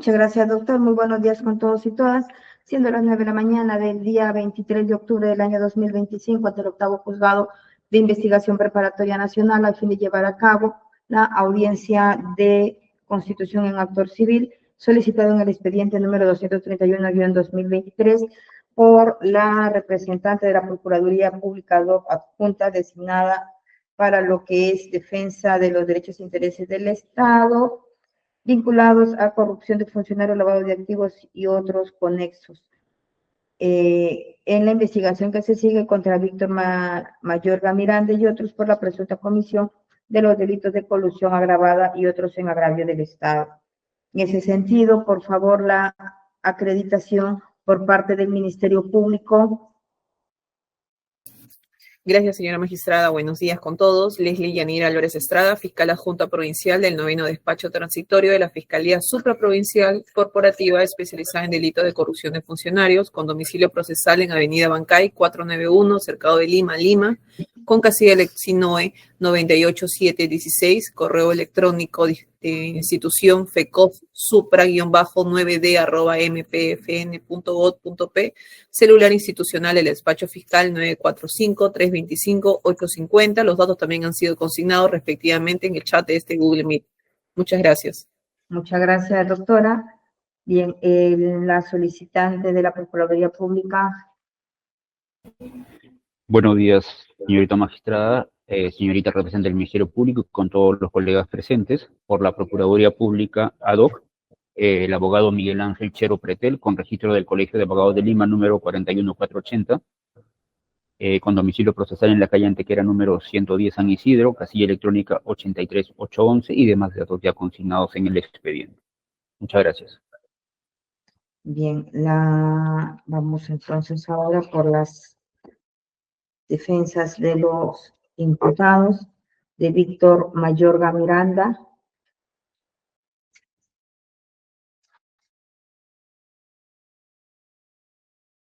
Muchas gracias, doctor. Muy buenos días con todos y todas. Siendo las 9 de la mañana del día 23 de octubre del año 2025, ante el octavo juzgado de investigación preparatoria nacional, al fin de llevar a cabo la audiencia de constitución en actor civil, solicitado en el expediente número 231-2023 por la representante de la Procuraduría Pública adjunta designada para lo que es defensa de los derechos e intereses del Estado, vinculados a corrupción de funcionarios, lavado de activos y otros conexos. En la investigación que se sigue contra Víctor Mayorga Miranda y otros por la presunta comisión de los delitos de colusión agravada y otros en agravio del Estado. En ese sentido, por favor, la acreditación por parte del Ministerio Público. Gracias, señora magistrada. Buenos días con todos. Leslie Yanira Álvarez Estrada, fiscal adjunta provincial del 9º despacho transitorio de la Fiscalía Supraprovincial Corporativa especializada en delitos de corrupción de funcionarios, con domicilio procesal en Avenida Bancay, 491, Cercado de Lima, Lima, con casilla Lexinoe 98716, correo electrónico de institución FECOF supra-9d@mpfn.gov.p, celular institucional el despacho fiscal 945-325-850. Los datos también han sido consignados respectivamente en el chat de este Google Meet. Muchas gracias. Muchas gracias, doctora. Bien, la solicitante de la Procuraduría Pública. Buenos días, señorita magistrada, señorita representante del Ministerio Público y con todos los colegas presentes. Por la Procuraduría Pública ad hoc, el abogado Miguel Ángel Chero Pretel, con registro del Colegio de Abogados de Lima, número 41480, con domicilio procesal en la calle Antequera, número 110, San Isidro, casilla electrónica 83811 y demás datos ya consignados en el expediente. Muchas gracias. Bien, vamos entonces ahora por las defensas de los imputados de Víctor Mayorga Miranda.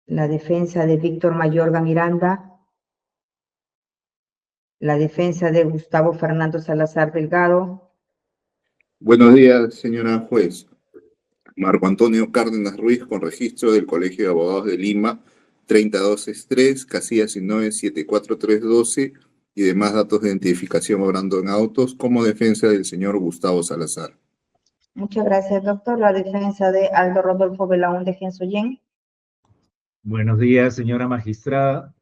La defensa de Víctor Mayorga Miranda. La defensa de Gustavo Fernando Salazar Delgado. Buenos días, señora juez. Marco Antonio Cárdenas Ruiz, con registro del Colegio de Abogados de Lima, 32-3, casillas 974-312 y demás datos de identificación obrando en autos, como defensa del señor Gustavo Salazar. Muchas gracias, doctor. La defensa de Aldo Rodolfo Belaúnde Gensoyen. Buenos días, señora magistrada.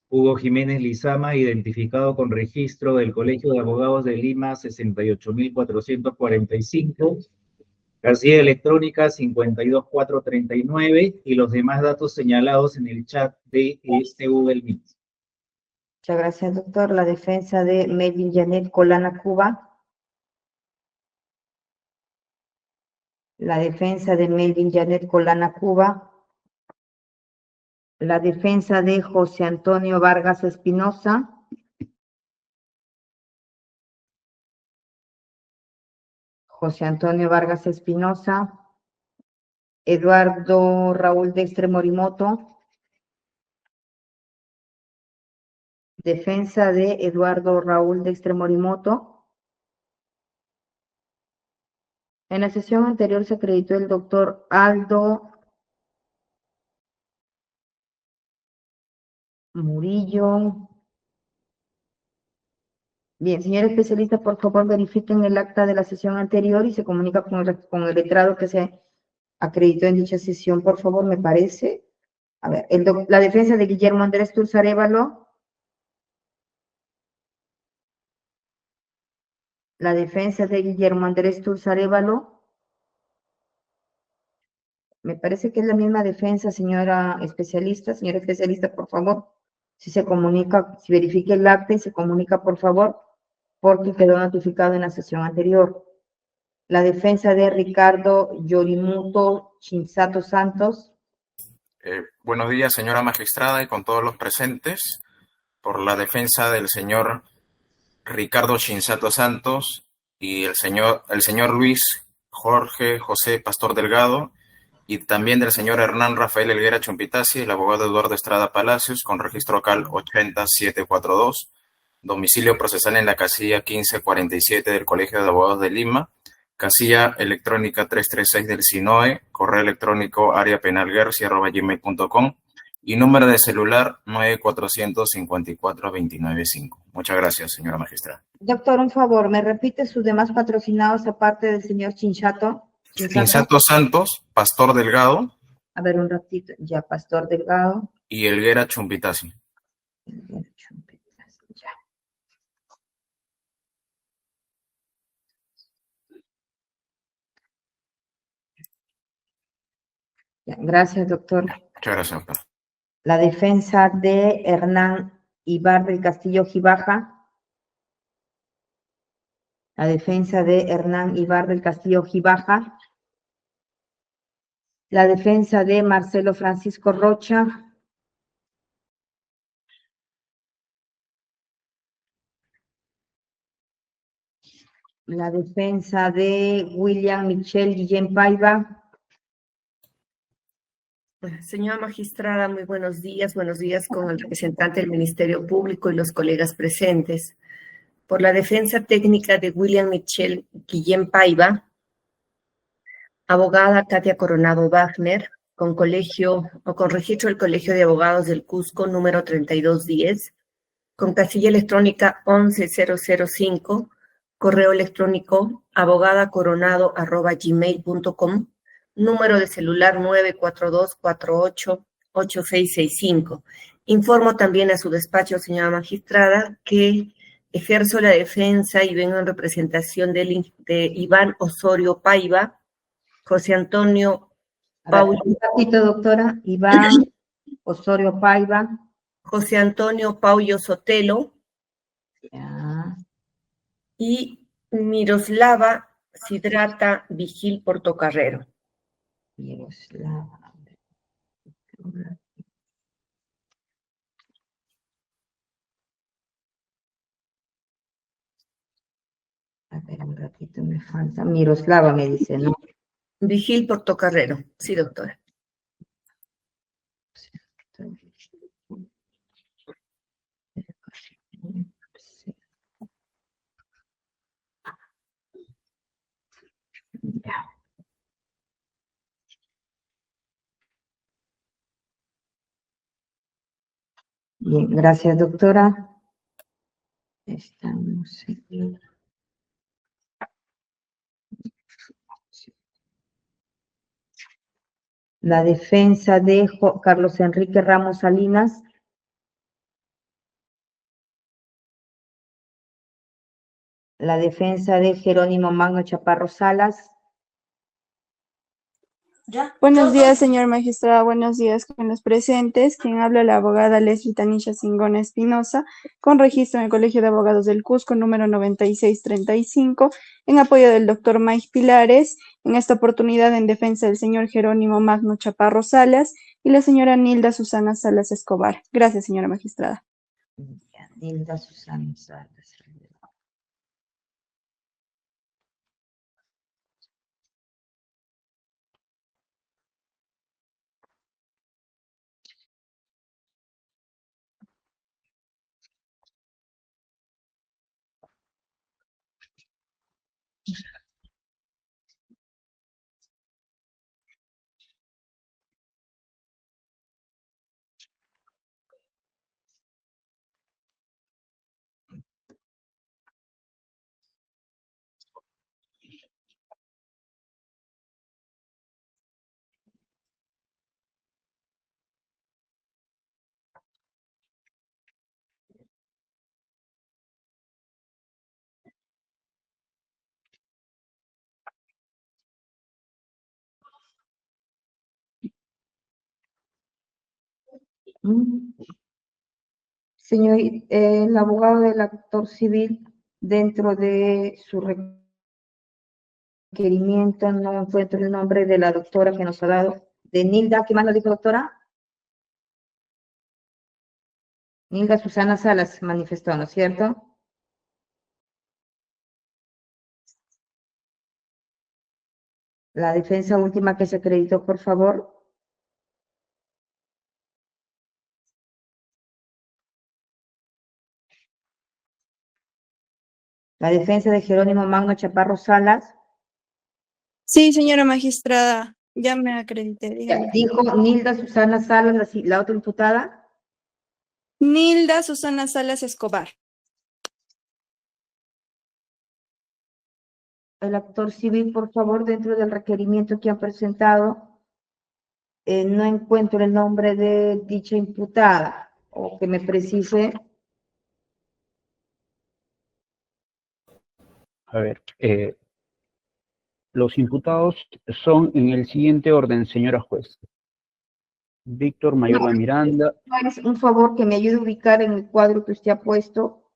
Hugo Jiménez Lizama, identificado con registro del Colegio de Abogados de Lima, 68.445, casilla electrónica 52439 y los demás datos señalados en el chat de este Google Meet. Muchas gracias, doctor. La defensa de Melvin Janet Colana Cuba. La defensa de Melvin Janet Colana Cuba. La defensa de José Antonio Vargas Espinosa. José Antonio Vargas Espinosa. Eduardo Raúl Dextre Morimoto. Defensa de Eduardo Raúl Dextre Morimoto. En la sesión anterior se acreditó el doctor Aldo Murillo. Bien, señor especialista, por favor verifiquen el acta de la sesión anterior y se comunica con el letrado que se acreditó en dicha sesión, por favor, me parece. A ver, la defensa de Guillermo Andrés Turzarévalo. La defensa de Guillermo Andrés Turzarévalo. Me parece que es la misma defensa, señora especialista. Señora especialista, por favor, si se comunica, si verifique el acta y se comunica, por favor, porque quedó notificado en la sesión anterior. La defensa de Ricardo Yorimuto Chinsato Santos. Buenos días, señora magistrada, y con todos los presentes. Por la defensa del señor Ricardo Chinsato Santos y el señor Luis Jorge José Pastor Delgado, y también del señor Hernán Rafael Helguera Chumpitasi, el abogado Eduardo Estrada Palacios, con registro local 80742, domicilio procesal en la casilla 1547 del Colegio de Abogados de Lima, casilla electrónica 336 del SINOE, correo electrónico areapenalguerci@gmail.com y número de celular 9400 54 295. Muchas gracias, señora magistrada. Doctor, un favor, ¿me repite sus demás patrocinados aparte del señor Chinchato? Chinsato Santos, Pastor Delgado A ver, un ratito. Ya, Pastor Delgado. y Elguera Chumpitasi. Ya. Ya, gracias, doctor. Muchas gracias, doctor. La defensa de Hernán Ibar del Castillo Gibaja. La defensa de Hernán Ibar del Castillo Gibaja. La defensa de Marcelo Francisco Rocha. La defensa de William Michel Guillén Paiva. Señora magistrada, muy buenos días con el representante del Ministerio Público y los colegas presentes. Por la defensa técnica de William Michel Guillén Paiva, abogada Katia Coronado Wagner, con registro del Colegio de Abogados del Cusco número 3210, con casilla electrónica 11005, correo electrónico abogadacoronado@gmail.com, número de celular 942488665. Informo también a su despacho, señora magistrada, que ejerzo la defensa y vengo en representación de Iván Osorio Paiva, José Antonio Un ratito, doctora. Iván Osorio Paiva. José Antonio Paullo Sotelo Ya. y Miroslava Sidrata Vigil Portocarrero. Miroslava. A ver, un ratito me falta. Miroslava me dice, ¿no? Vigil Portocarrero. Sí, doctora. Ya. Bien, gracias, doctora. Estamos aquí. La defensa de Carlos Enrique Ramos Salinas. La defensa de Jerónimo Magno Chaparro Salas. Buenos días, señor magistrado. Buenos días con los presentes. Quien habla, la abogada Leslie Tanisha Singona Espinosa, con registro en el Colegio de Abogados del Cusco, número 9635, en apoyo del doctor Mike Pilares, en esta oportunidad en defensa del señor Jerónimo Magno Chaparro Salas y la señora Nilda Susana Salas Escobar. Gracias, señora magistrada. Nilda Susana Salas. Señor, el abogado del actor civil, dentro de su requerimiento, no encuentro el nombre de la doctora que nos ha dado, de Nilda, ¿qué más nos dijo, doctora? Nilda Susana Salas manifestó, ¿no es cierto? La defensa última que se acreditó, por favor. La defensa de Jerónimo Magno Chaparro Salas. Sí, señora magistrada, ya me acredité, Ya, dígame. dijo Nilda Susana Salas, la otra imputada. Nilda Susana Salas Escobar. El actor civil, por favor, dentro del requerimiento que han presentado, no encuentro el nombre de dicha imputada, o que me precise. A ver, los imputados son en el siguiente orden, señora juez. Víctor Mayorga Miranda. Es un favor que me ayude a ubicar en el cuadro que usted ha puesto,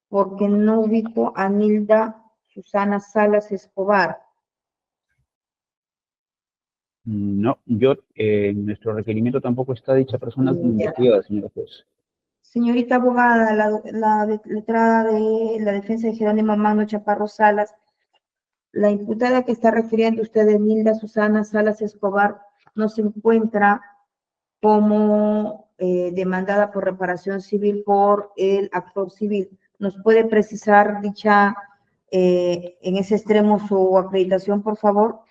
porque no ubico a Nilda Susana Salas Escobar. No, en nuestro requerimiento tampoco está dicha persona como investigada, señora juez. Señorita abogada, la letrada de la defensa de Jerónimo Magno Chaparro Salas, la imputada que está refiriendo usted de Nilda Susana Salas Escobar no se encuentra como demandada por reparación civil por el actor civil. ¿Nos puede precisar dicha, en ese extremo, su acreditación, por favor?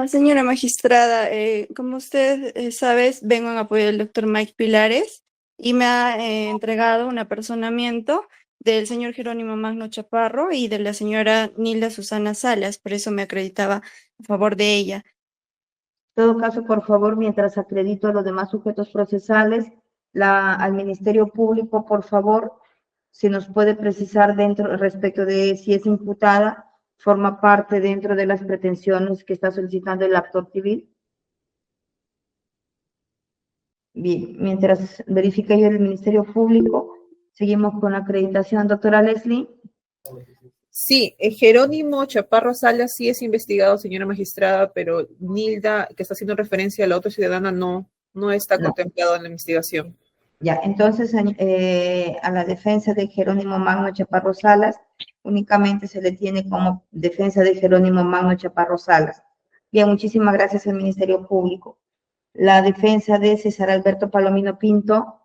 Señora magistrada, como usted sabe, vengo en apoyo del doctor Mike Pilares y me ha entregado un apersonamiento del señor Jerónimo Magno Chaparro y de la señora Nilda Susana Salas, por eso me acreditaba a favor de ella. En todo caso, por favor, mientras acredito a los demás sujetos procesales, al Ministerio Público, por favor, si nos puede precisar respecto de si es imputada, forma parte dentro de las pretensiones que está solicitando el actor civil. Bien, mientras verifica yo el Ministerio Público, seguimos con la acreditación. Doctora Leslie. Sí, Jerónimo Chaparro Salas sí es investigado, señora magistrada, pero Nilda, que está haciendo referencia a la otra ciudadana, no está contemplado en la investigación. Ya, entonces a la defensa de Jerónimo Magno Chaparro Salas únicamente se le tiene como defensa de Jerónimo Magno Chaparro Salas. Bien, muchísimas gracias al Ministerio Público. La defensa de César Alberto Palomino Pinto.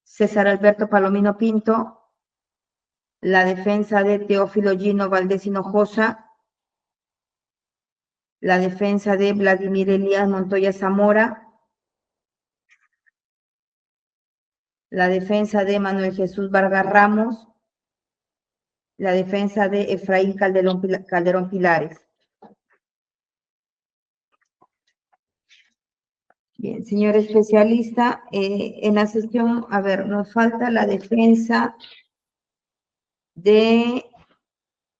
César Alberto Palomino Pinto. La defensa de Teófilo Gino Valdés Hinojosa. La defensa de Vladimir Elías Montoya Zamora. La defensa de Manuel Jesús Vargas Ramos. La defensa de Efraín Calderón Pilares. Bien, señor especialista, en la sesión, a ver, nos falta la defensa de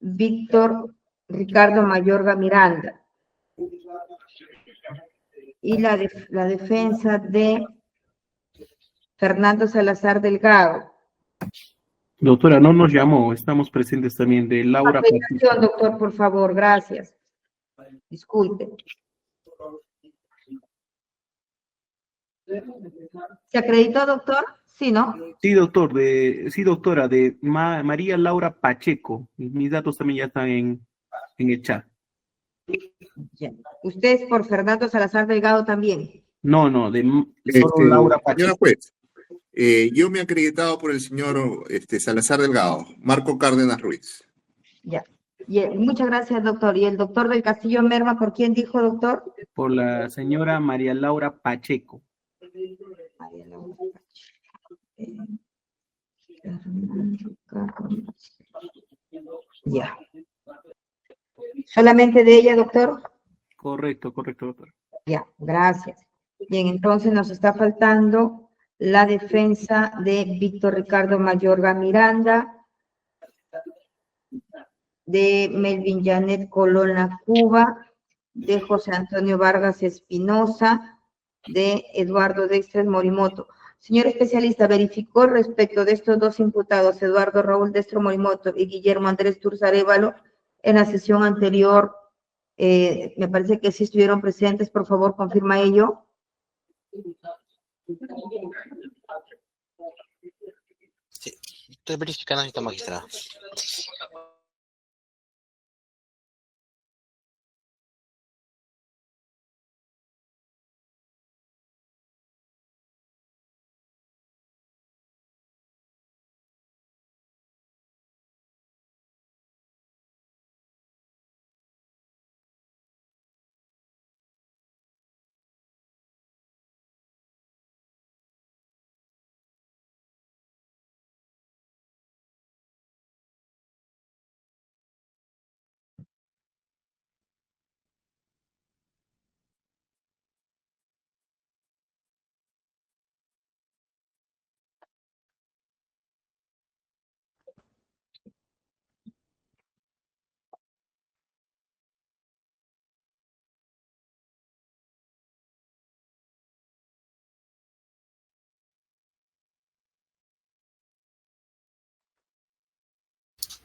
Víctor Ricardo Mayorga Miranda y la defensa de Fernando Salazar Delgado. Doctora, no nos llamó, estamos presentes también de Laura Acreditación, doctor, por favor, gracias. Disculpe. ¿Se acreditó, doctor? Sí, ¿no? Sí, doctor, sí, doctora, de María Laura Pacheco. Mis datos también ya están en el chat. Ya. ¿Usted es por Fernando Salazar Delgado también? No, solo Laura Pacheco. Señora juez, yo me he acreditado por el señor Salazar Delgado, Marco Cárdenas Ruiz. Ya. Muchas gracias, doctor. ¿Y el doctor del Castillo Merma, por quién dijo, doctor? Por la señora María Laura Pacheco. María Laura Pacheco. Ya. ¿Solamente de ella, doctor? Correcto, doctor. Ya, gracias. Bien, entonces nos está faltando la defensa de Víctor Ricardo Mayorga Miranda, de Melvin Janet Colonna Cuba, de José Antonio Vargas Espinosa, de Eduardo Dexter Morimoto. Señor especialista, ¿verificó respecto de estos dos imputados, Eduardo Raúl Dexter Morimoto y Guillermo Andrés Turzarévalo, en la sesión anterior? Me parece que sí estuvieron presentes, por favor, confirma ello. Sí, estoy verificando, señorita magistrada.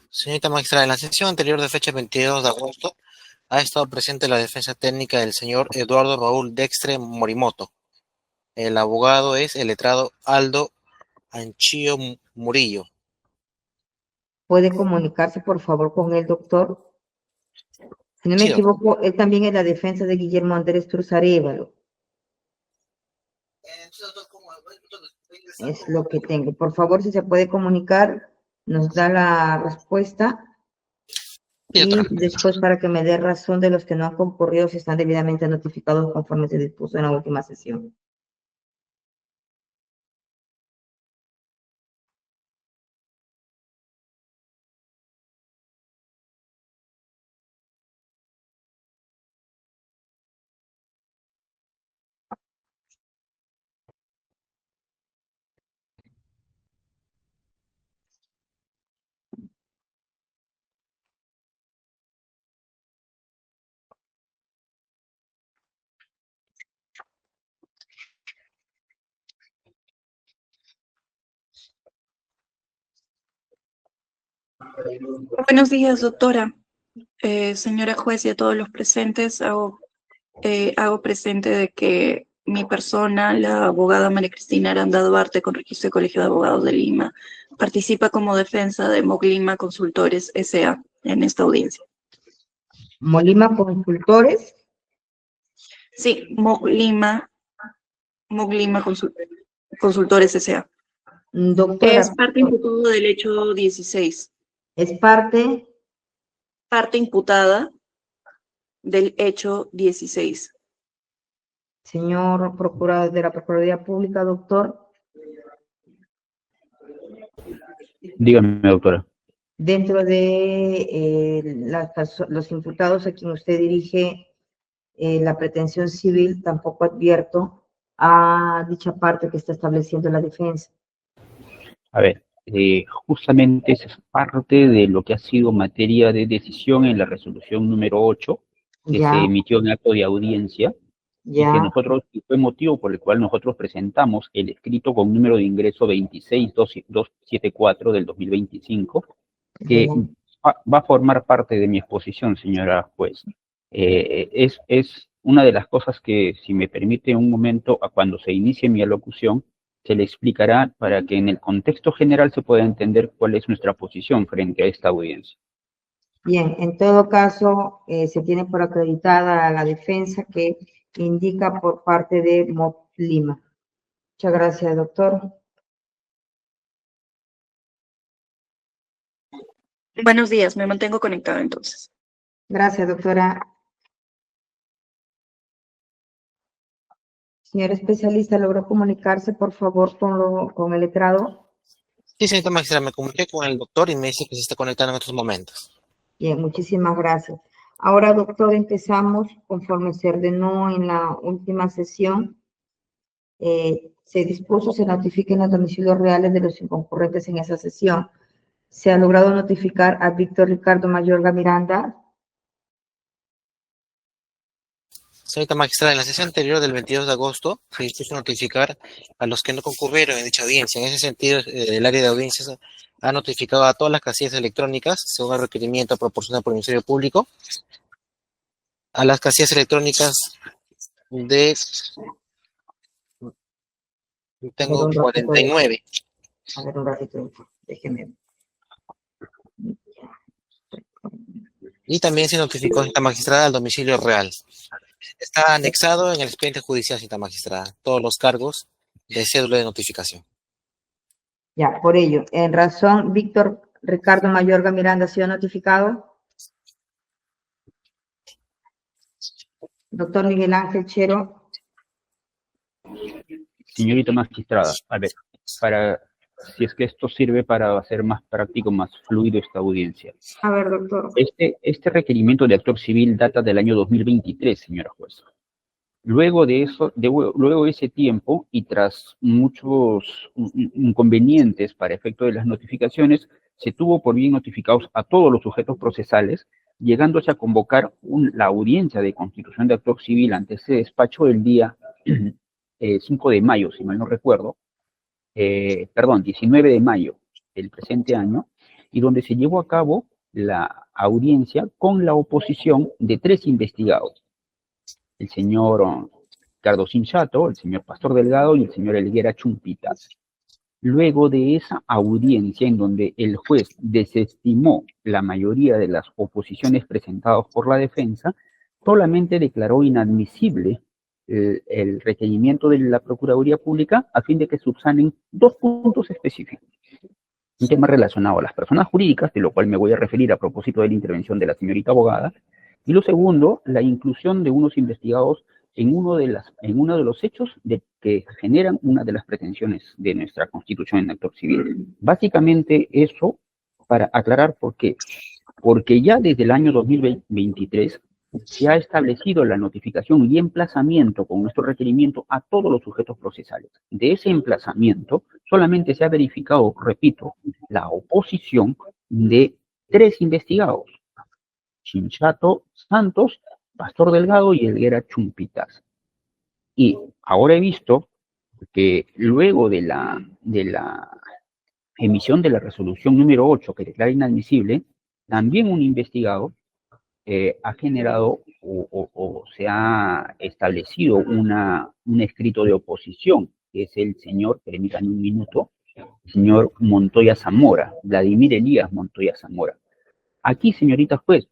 Señorita magistrada, en la sesión anterior de fecha 22 de agosto ha estado presente la defensa técnica del señor Eduardo Raúl Dextre Morimoto. El abogado es el letrado Aldo Anchío Murillo. ¿Puede comunicarse, por favor, con el doctor? Si no me Sí, doctor. equivoco, él también es la defensa de Guillermo Andrés Truzarévalo. Es lo que tengo. Por favor, si se puede comunicar, nos da la respuesta. Sí, Y doctora. después, para que me dé razón de los que no han concurrido, si están debidamente notificados conforme se dispuso en la última sesión. Buenos días, doctora. Señora juez y a todos los presentes, hago presente de que mi persona, la abogada María Cristina Aranda Duarte, con registro de Colegio de Abogados de Lima, participa como defensa de Moglima Consultores S.A. en esta audiencia. Molima Consultores. Sí, Moglima Consultores S.A. Doctora. Es parte imputada del hecho 16. Es parte. Parte imputada del hecho 16. Señor procurador de la Procuraduría Pública, doctor. Dígame, doctora. Dentro de los imputados a quien usted dirige la pretensión civil, tampoco advierto a dicha parte que está estableciendo la defensa. A ver, justamente esa es parte de lo que ha sido materia de decisión en la resolución número 8, que Ya. se emitió en acto de audiencia, Ya. y fue motivo por el cual nosotros presentamos el escrito con número de ingreso 26274 del 2025, que va a formar parte de mi exposición, señora juez. Es una de las cosas que, si me permite un momento, a cuando se inicie mi alocución, se le explicará para que en el contexto general se pueda entender cuál es nuestra posición frente a esta audiencia. Bien, en todo caso, se tiene por acreditada la defensa que indica por parte de Moglima. Muchas gracias, doctor. Buenos días, me mantengo conectado entonces. Gracias, doctora. Señor especialista, ¿logró comunicarse, por favor, con el letrado? Sí, señorita magistrada, me comuniqué con el doctor y me dice que se está conectando en estos momentos. Bien, muchísimas gracias. Ahora, doctor, empezamos conforme se ordenó en la última sesión. Se dispuso, se notifiquen los domicilios reales de los inconcurrentes en esa sesión. Se ha logrado notificar a Víctor Ricardo Mayorga Miranda. Señorita magistrada, en la sesión anterior del 22 de agosto se dispuso notificar a los que no concurrieron en dicha audiencia. En ese sentido, el área de audiencias ha notificado a todas las casillas electrónicas, según el requerimiento proporcionado por el Ministerio Público, a las casillas electrónicas de... Tengo 49. A ver, un ratito, déjeme. Y también se notificó a esta magistrada al domicilio real. Está anexado en el expediente judicial, señorita magistrada, todos los cargos de cédula de notificación. Ya, por ello, en razón, Víctor Ricardo Mayorga Miranda ha sido notificado. Doctor Miguel Ángel Chero. Señorita magistrada, a ver, si es que esto sirve para hacer más práctico, más fluido esta audiencia. A ver, doctor. Este requerimiento de actor civil data del año 2023, señora juez. Luego de eso, luego de ese tiempo, y tras muchos inconvenientes para efecto de las notificaciones, se tuvo por bien notificados a todos los sujetos procesales, llegándose a convocar la audiencia de constitución de actor civil ante ese despacho el día 5 de mayo, si mal no recuerdo, 19 de mayo del presente año, y donde se llevó a cabo la audiencia con la oposición de 3 investigados, el señor Ricardo Cinchato, el señor Pastor Delgado y el señor Elguera Chumpitas. Luego de esa audiencia en donde el juez desestimó la mayoría de las oposiciones presentadas por la defensa, solamente declaró inadmisible el requerimiento de la Procuraduría Pública a fin de que subsanen 2 puntos específicos. Un tema relacionado a las personas jurídicas, de lo cual me voy a referir a propósito de la intervención de la señorita abogada, y lo segundo, la inclusión de unos investigados en uno de los hechos que generan una de las pretensiones de nuestra Constitución en actor civil. Básicamente eso para aclarar por qué. Porque ya desde el año 2023 se ha establecido la notificación y emplazamiento con nuestro requerimiento a todos los sujetos procesales. De ese emplazamiento solamente se ha verificado, repito, la oposición de 3 investigados: Chinchato Santos, Pastor Delgado y Elguera Chumpitas. Y ahora he visto que luego de la emisión de la resolución número 8 que declara inadmisible, también un investigado ha generado o se ha establecido un escrito de oposición, que es el señor, permítanme un minuto, el señor Montoya Zamora, Vladimir Elías Montoya Zamora. Aquí, señorita juez,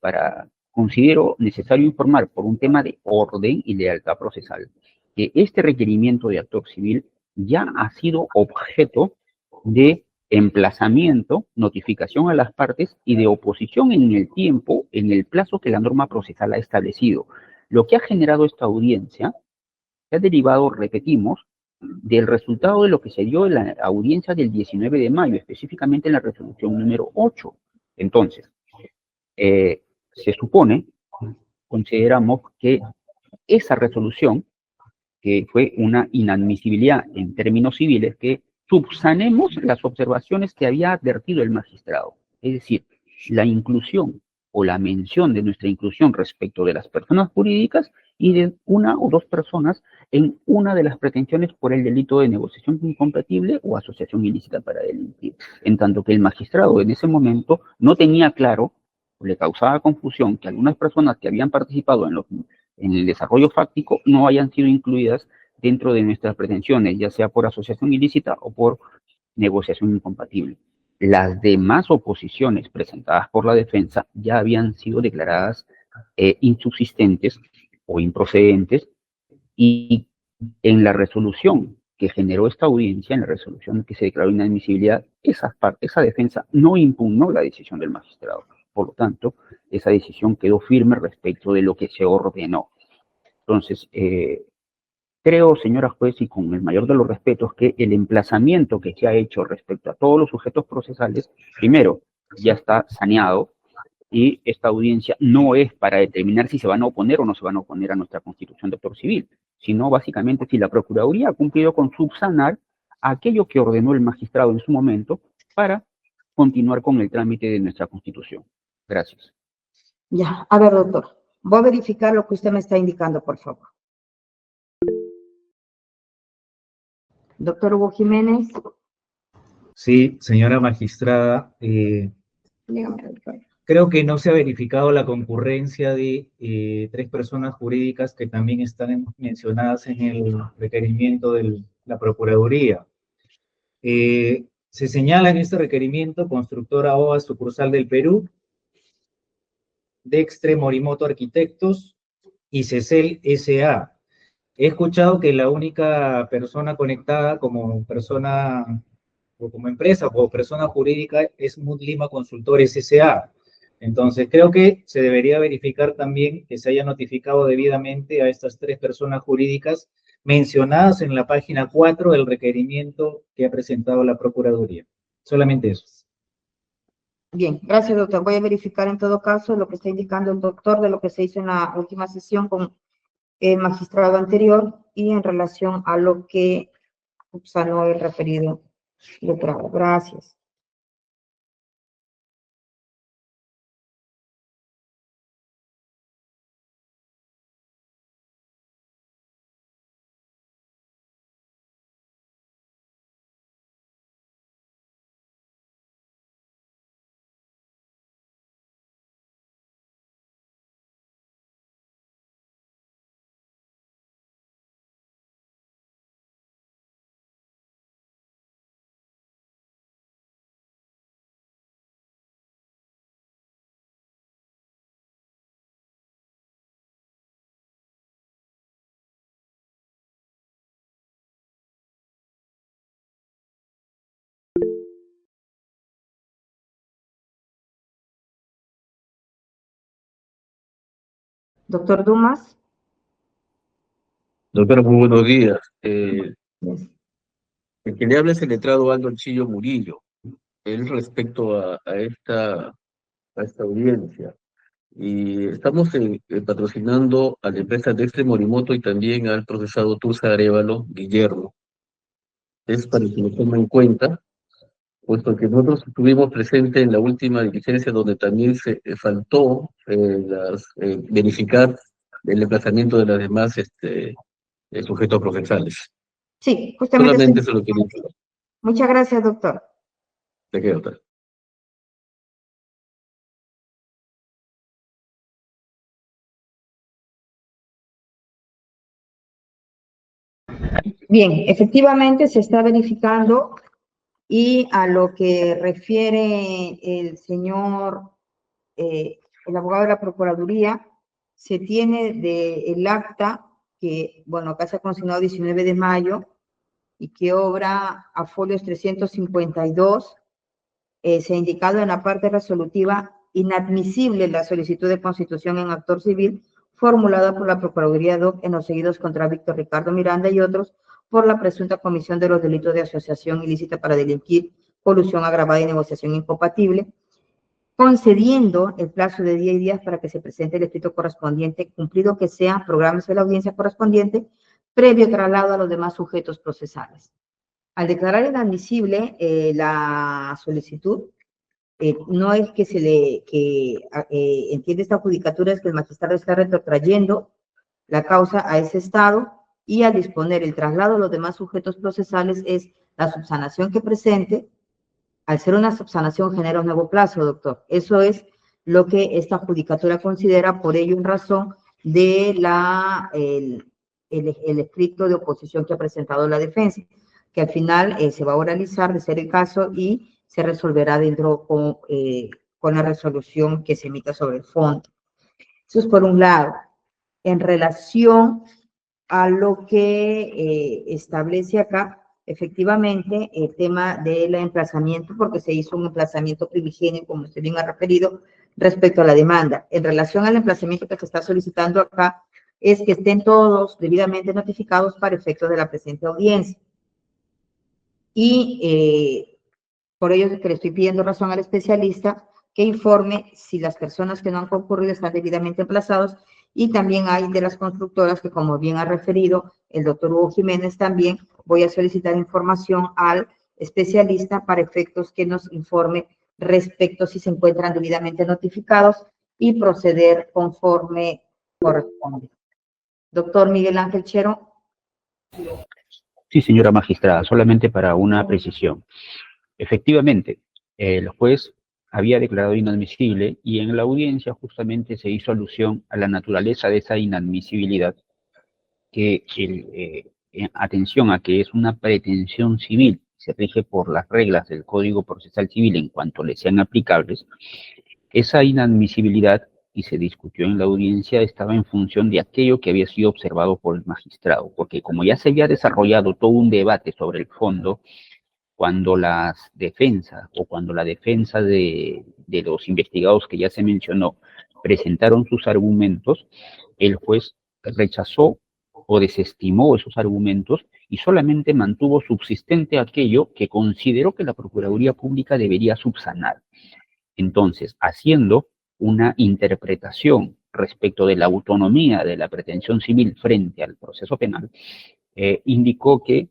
considero necesario informar por un tema de orden y lealtad procesal que este requerimiento de actor civil ya ha sido objeto de emplazamiento, notificación a las partes y de oposición en el tiempo, en el plazo que la norma procesal ha establecido. Lo que ha generado esta audiencia se ha derivado, repetimos, del resultado de lo que se dio en la audiencia del 19 de mayo, específicamente en la resolución número 8. Entonces, se supone, consideramos que esa resolución, que fue una inadmisibilidad en términos civiles, que subsanemos las observaciones que había advertido el magistrado. Es decir, la inclusión o la mención de nuestra inclusión respecto de las personas jurídicas y de 1 o 2 personas en una de las pretensiones por el delito de negociación incompatible o asociación ilícita para delinquir. En tanto que el magistrado en ese momento no tenía claro, o le causaba confusión, que algunas personas que habían participado en el desarrollo fáctico no hayan sido incluidas dentro de nuestras pretensiones, ya sea por asociación ilícita o por negociación incompatible. Las demás oposiciones presentadas por la defensa ya habían sido declaradas insubsistentes o improcedentes, y en la resolución que generó esta audiencia, en la resolución que se declaró inadmisibilidad, esa defensa no impugnó la decisión del magistrado. Por lo tanto, esa decisión quedó firme respecto de lo que se ordenó. Entonces, creo, señora juez, y con el mayor de los respetos, que el emplazamiento que se ha hecho respecto a todos los sujetos procesales, primero, ya está saneado, y esta audiencia no es para determinar si se van a oponer o no se van a oponer a nuestra Constitución de actor civil, sino básicamente si la Procuraduría ha cumplido con subsanar aquello que ordenó el magistrado en su momento para continuar con el trámite de nuestra Constitución. Gracias. Ya, a ver, doctor, voy a verificar lo que usted me está indicando, por favor. Doctor Hugo Jiménez. Sí, señora magistrada, Dígame, doctor. creo que no se ha verificado la concurrencia de 3 personas jurídicas que también están mencionadas en el requerimiento de la Procuraduría. Se señala en este requerimiento Constructora OA Sucursal del Perú, Dextre Morimoto Arquitectos y CECEL S.A. He escuchado que la única persona conectada como persona o como empresa o persona jurídica es Mood Lima Consultores S.A. Entonces, creo que se debería verificar también que se haya notificado debidamente a estas 3 personas jurídicas mencionadas en la página 4 del requerimiento que ha presentado la Procuraduría. Solamente eso. Bien, gracias, doctor. Voy a verificar en todo caso lo que está indicando el doctor de lo que se hizo en la última sesión con el magistrado anterior y en relación a lo que subsanó el referido letrado. Gracias. Doctor Dumas. Doctora, muy buenos días. El que le habla es el letrado Aldo Chillo Murillo. Él respecto a esta audiencia. Y estamos patrocinando a la empresa Dextre Morimoto y también al procesado Tursa Arévalo Guillermo. Es para que lo tomen en cuenta, puesto que nosotros estuvimos presentes en la última diligencia donde también se faltó verificar el emplazamiento de las demás sujetos procesales. Sí, justamente. Solamente eso lo quería decir. Muchas gracias, doctor. ¿De qué, doctor? Bien, efectivamente se está verificando y a lo que refiere el señor, el abogado de la Procuraduría, se tiene el acta que, bueno, acá se ha consignado 19 de mayo y que obra a folios 352, se ha indicado en la parte resolutiva inadmisible la solicitud de constitución en actor civil formulada por la Procuraduría DOC en los seguidos contra Víctor Ricardo Miranda y otros por la presunta comisión de los delitos de asociación ilícita para delinquir, colusión agravada y negociación incompatible, concediendo el plazo de 10 días para que se presente el escrito correspondiente, cumplido que sea, prográmese la audiencia correspondiente, previo traslado a los demás sujetos procesales. Al declarar inadmisible la solicitud, no es que entiende esta judicatura, es que el magistrado está retrotrayendo la causa a ese estado y al disponer el traslado a los demás sujetos procesales es la subsanación que presente. Al ser una subsanación genera un nuevo plazo, doctor. Eso es lo que esta judicatura considera, por ello en razón de el escrito de oposición que ha presentado la defensa, que al final se va a oralizar de ser el caso y se resolverá dentro con la resolución que se emita sobre el fondo. Eso es por un lado. En relación a lo que establece acá, efectivamente, el tema del emplazamiento, porque se hizo un emplazamiento primigenio, como usted bien ha referido, respecto a la demanda. En relación al emplazamiento que se está solicitando acá, es que estén todos debidamente notificados para efectos de la presente audiencia. Y por ello es que le estoy pidiendo razón al especialista que informe si las personas que no han concurrido están debidamente emplazados, y también hay de las constructoras que, como bien ha referido el doctor Hugo Jiménez, también voy a solicitar información al especialista para efectos que nos informe respecto si se encuentran debidamente notificados y proceder conforme corresponde. Doctor Miguel Ángel Chero. Sí, señora magistrada, solamente para una precisión. Efectivamente, el juez había declarado inadmisible y en la audiencia justamente se hizo alusión a la naturaleza de esa inadmisibilidad, que atención a que es una pretensión civil, se rige por las reglas del Código Procesal Civil en cuanto le sean aplicables. Esa inadmisibilidad, y se discutió en la audiencia, estaba en función de aquello que había sido observado por el magistrado, porque como ya se había desarrollado todo un debate sobre el fondo, cuando las defensas o cuando la defensa de los investigados que ya se mencionó presentaron sus argumentos, el juez rechazó o desestimó esos argumentos y solamente mantuvo subsistente aquello que consideró que la Procuraduría Pública debería subsanar. Entonces, haciendo una interpretación respecto de la autonomía de la pretensión civil frente al proceso penal, indicó que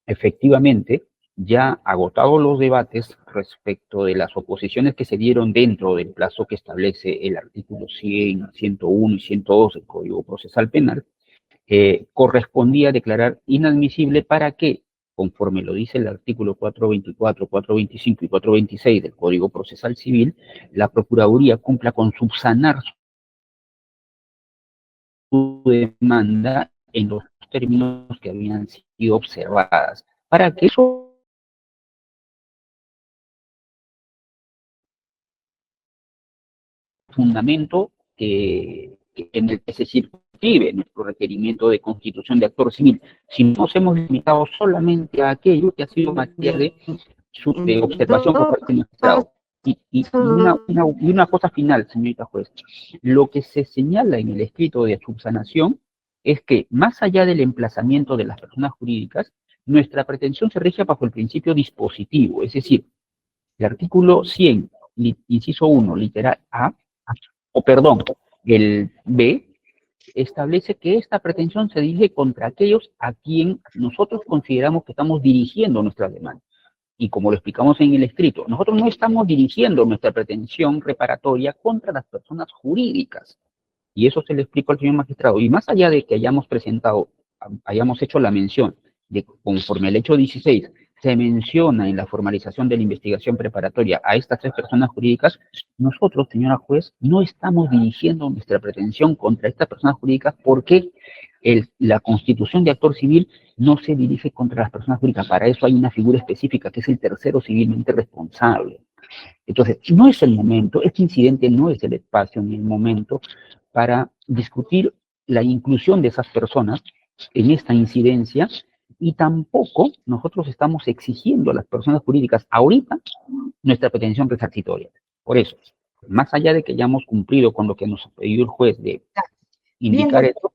efectivamente, ya agotados los debates respecto de las oposiciones que se dieron dentro del plazo que establece el artículo 100, 101 y 102 del Código Procesal Penal, correspondía declarar inadmisible para que, conforme lo dice el artículo 424, 425 y 426 del Código Procesal Civil, la Procuraduría cumpla con subsanar su demanda en los términos que habían sido observadas, para que eso fundamento en el que se circunscribe nuestro requerimiento de constitución de actor civil, si nos hemos limitado solamente a aquello que ha sido materia de observación por parte del magistrado. Y una cosa final, señorita juez. Lo que se señala en el escrito de subsanación es que, más allá del emplazamiento de las personas jurídicas, nuestra pretensión se rige bajo el principio dispositivo, es decir, el artículo 100, inciso 1, literal A, el B, establece que esta pretensión se dirige contra aquellos a quien nosotros consideramos que estamos dirigiendo nuestra demanda. Y como lo explicamos en el escrito, nosotros no estamos dirigiendo nuestra pretensión reparatoria contra las personas jurídicas. Y eso se le explicó al señor magistrado. Y más allá de que hayamos hecho la mención de, conforme al hecho 16, se menciona en la formalización de la investigación preparatoria a estas 3 personas jurídicas, nosotros, señora juez, no estamos dirigiendo nuestra pretensión contra estas personas jurídicas porque la constitución de actor civil no se dirige contra las personas jurídicas. Para eso hay una figura específica que es el tercero civilmente responsable. Entonces, no es el momento, este incidente no es el espacio ni el momento para discutir la inclusión de esas personas en esta incidencia, y tampoco nosotros estamos exigiendo a las personas jurídicas ahorita nuestra pretensión resarcitoria. Por eso, más allá de que hayamos cumplido con lo que nos pidió el juez de indicar esto.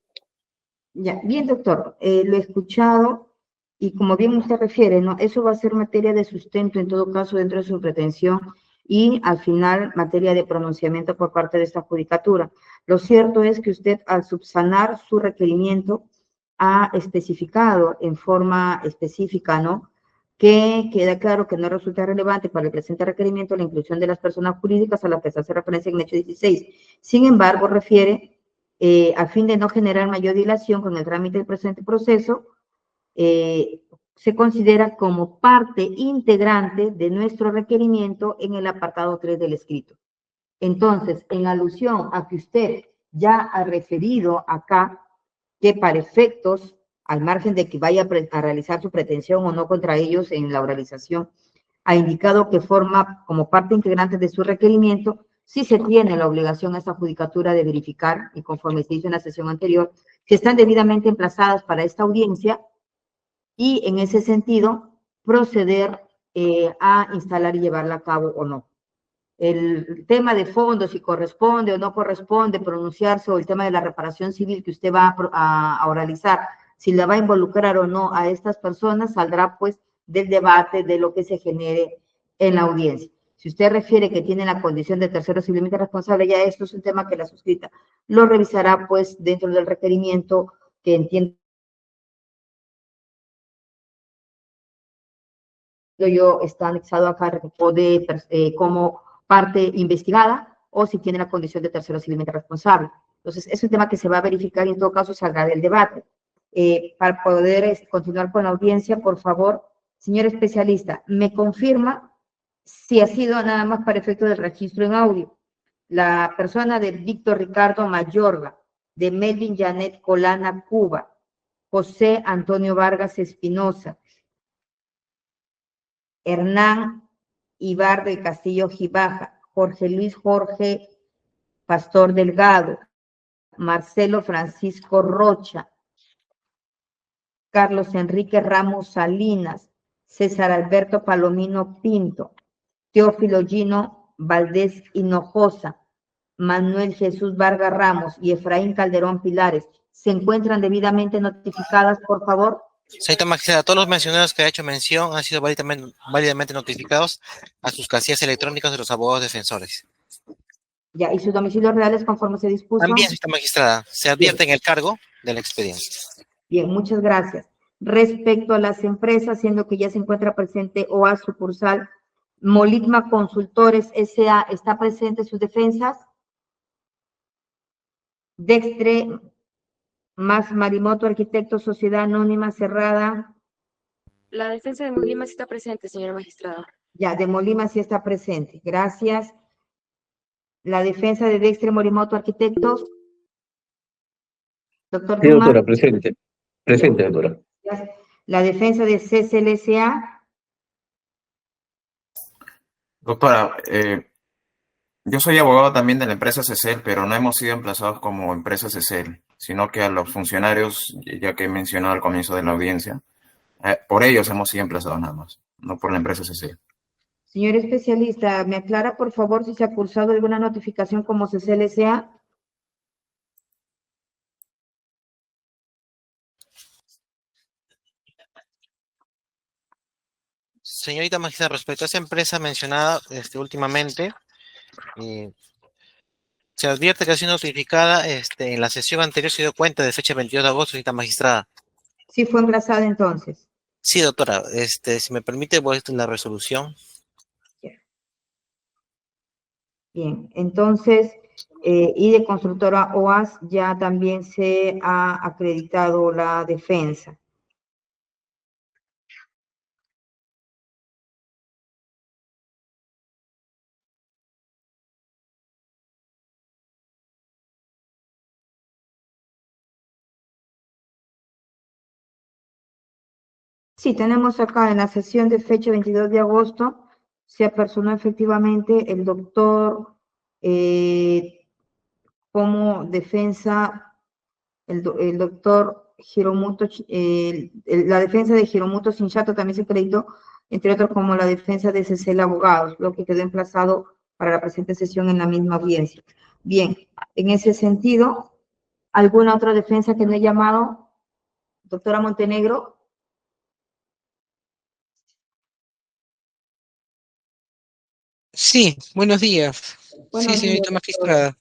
Ya, bien, doctor, lo he escuchado y como bien usted refiere, ¿no? Eso va a ser materia de sustento en todo caso dentro de su pretensión y al final materia de pronunciamiento por parte de esta judicatura. Lo cierto es que usted al subsanar su requerimiento ha especificado en forma específica, ¿no? Que queda claro que no resulta relevante para el presente requerimiento la inclusión de las personas jurídicas a las que se hace referencia en el hecho 16. Sin embargo, refiere, a fin de no generar mayor dilación con el trámite del presente proceso, se considera como parte integrante de nuestro requerimiento en el apartado 3 del escrito. Entonces, en alusión a que usted ya ha referido acá que para efectos, al margen de que vaya a realizar su pretensión o no contra ellos en la oralización, ha indicado que forma como parte integrante de su requerimiento, sí se tiene la obligación a esta judicatura de verificar, y conforme se hizo en la sesión anterior, que están debidamente emplazadas para esta audiencia y en ese sentido proceder a instalar y llevarla a cabo o no. El tema de fondo, si corresponde o no corresponde pronunciarse, o el tema de la reparación civil que usted va a oralizar, si la va a involucrar o no a estas personas, saldrá pues del debate de lo que se genere en la audiencia. Si usted refiere que tiene la condición de tercero civilmente responsable, ya esto es un tema que la suscrita lo revisará pues dentro del requerimiento que entiendo yo está anexado acá como parte investigada o si tiene la condición de tercero civilmente responsable. Entonces, es un tema que se va a verificar y en todo caso saldrá del debate. Para poder continuar con la audiencia, por favor, señor especialista, me confirma si ha sido nada más para efecto del registro en audio. La persona de Víctor Ricardo Mayorga, de Melvin Janet Colana, Cuba, José Antonio Vargas Espinosa, Hernán Ibarra del Castillo Gibaja, Jorge Luis Jorge Pastor Delgado, Marcelo Francisco Rocha, Carlos Enrique Ramos Salinas, César Alberto Palomino Pinto, Teófilo Gino Valdés Hinojosa, Manuel Jesús Vargas Ramos y Efraín Calderón Pilares, ¿se encuentran debidamente notificadas, por favor? Señorita magistrada, todos los mencionados que ha hecho mención han sido válidamente notificados a sus casillas electrónicas de los abogados defensores. Ya, ¿y sus domicilios reales conforme se dispuso? También, señorita magistrada, se advierte en el cargo del expediente. Bien, muchas gracias. Respecto a las empresas, siendo que ya se encuentra presente OA sucursal, Molitma Consultores S.A. ¿está presente sus defensas? Dextre más Marimoto Arquitectos Sociedad Anónima Cerrada. La defensa de Molima sí está presente, señora magistrada. Ya, de Molima sí está presente. Gracias. La defensa de Dextre Morimoto Arquitectos. Doctor Sí, Dumas. doctora, presente. Presente, doctora. La defensa de CCLSA. Doctora, yo soy abogado también de la empresa CECEL, pero no hemos sido emplazados como empresa CECEL, sino que a los funcionarios, ya que he mencionado al comienzo de la audiencia, por ellos hemos sido emplazados nada más, no por la empresa CECEL. Señor especialista, ¿me aclara por favor si se ha cursado alguna notificación como CCLSA? Señorita magistrada, respecto a esa empresa mencionada últimamente, se advierte que ha sido notificada, en la sesión anterior se dio cuenta de fecha 22 de agosto, señorita magistrada. Sí fue engrasada entonces. Sí, doctora, si me permite, voy a la resolución. Bien, entonces, y de constructora OAS ya también se ha acreditado la defensa. Sí, tenemos acá en la sesión de fecha 22 de agosto, se apersonó efectivamente el doctor como defensa, el doctor Hiromuto, la defensa de Hiromuto Shinsato también se acreditó, entre otros como la defensa de CCL Abogados, lo que quedó emplazado para la presente sesión en la misma audiencia. Bien, en ese sentido, ¿alguna otra defensa que no he llamado? Doctora Montenegro. Sí, buenos días. Sí, Buenos días, señorita doctora. magistrada.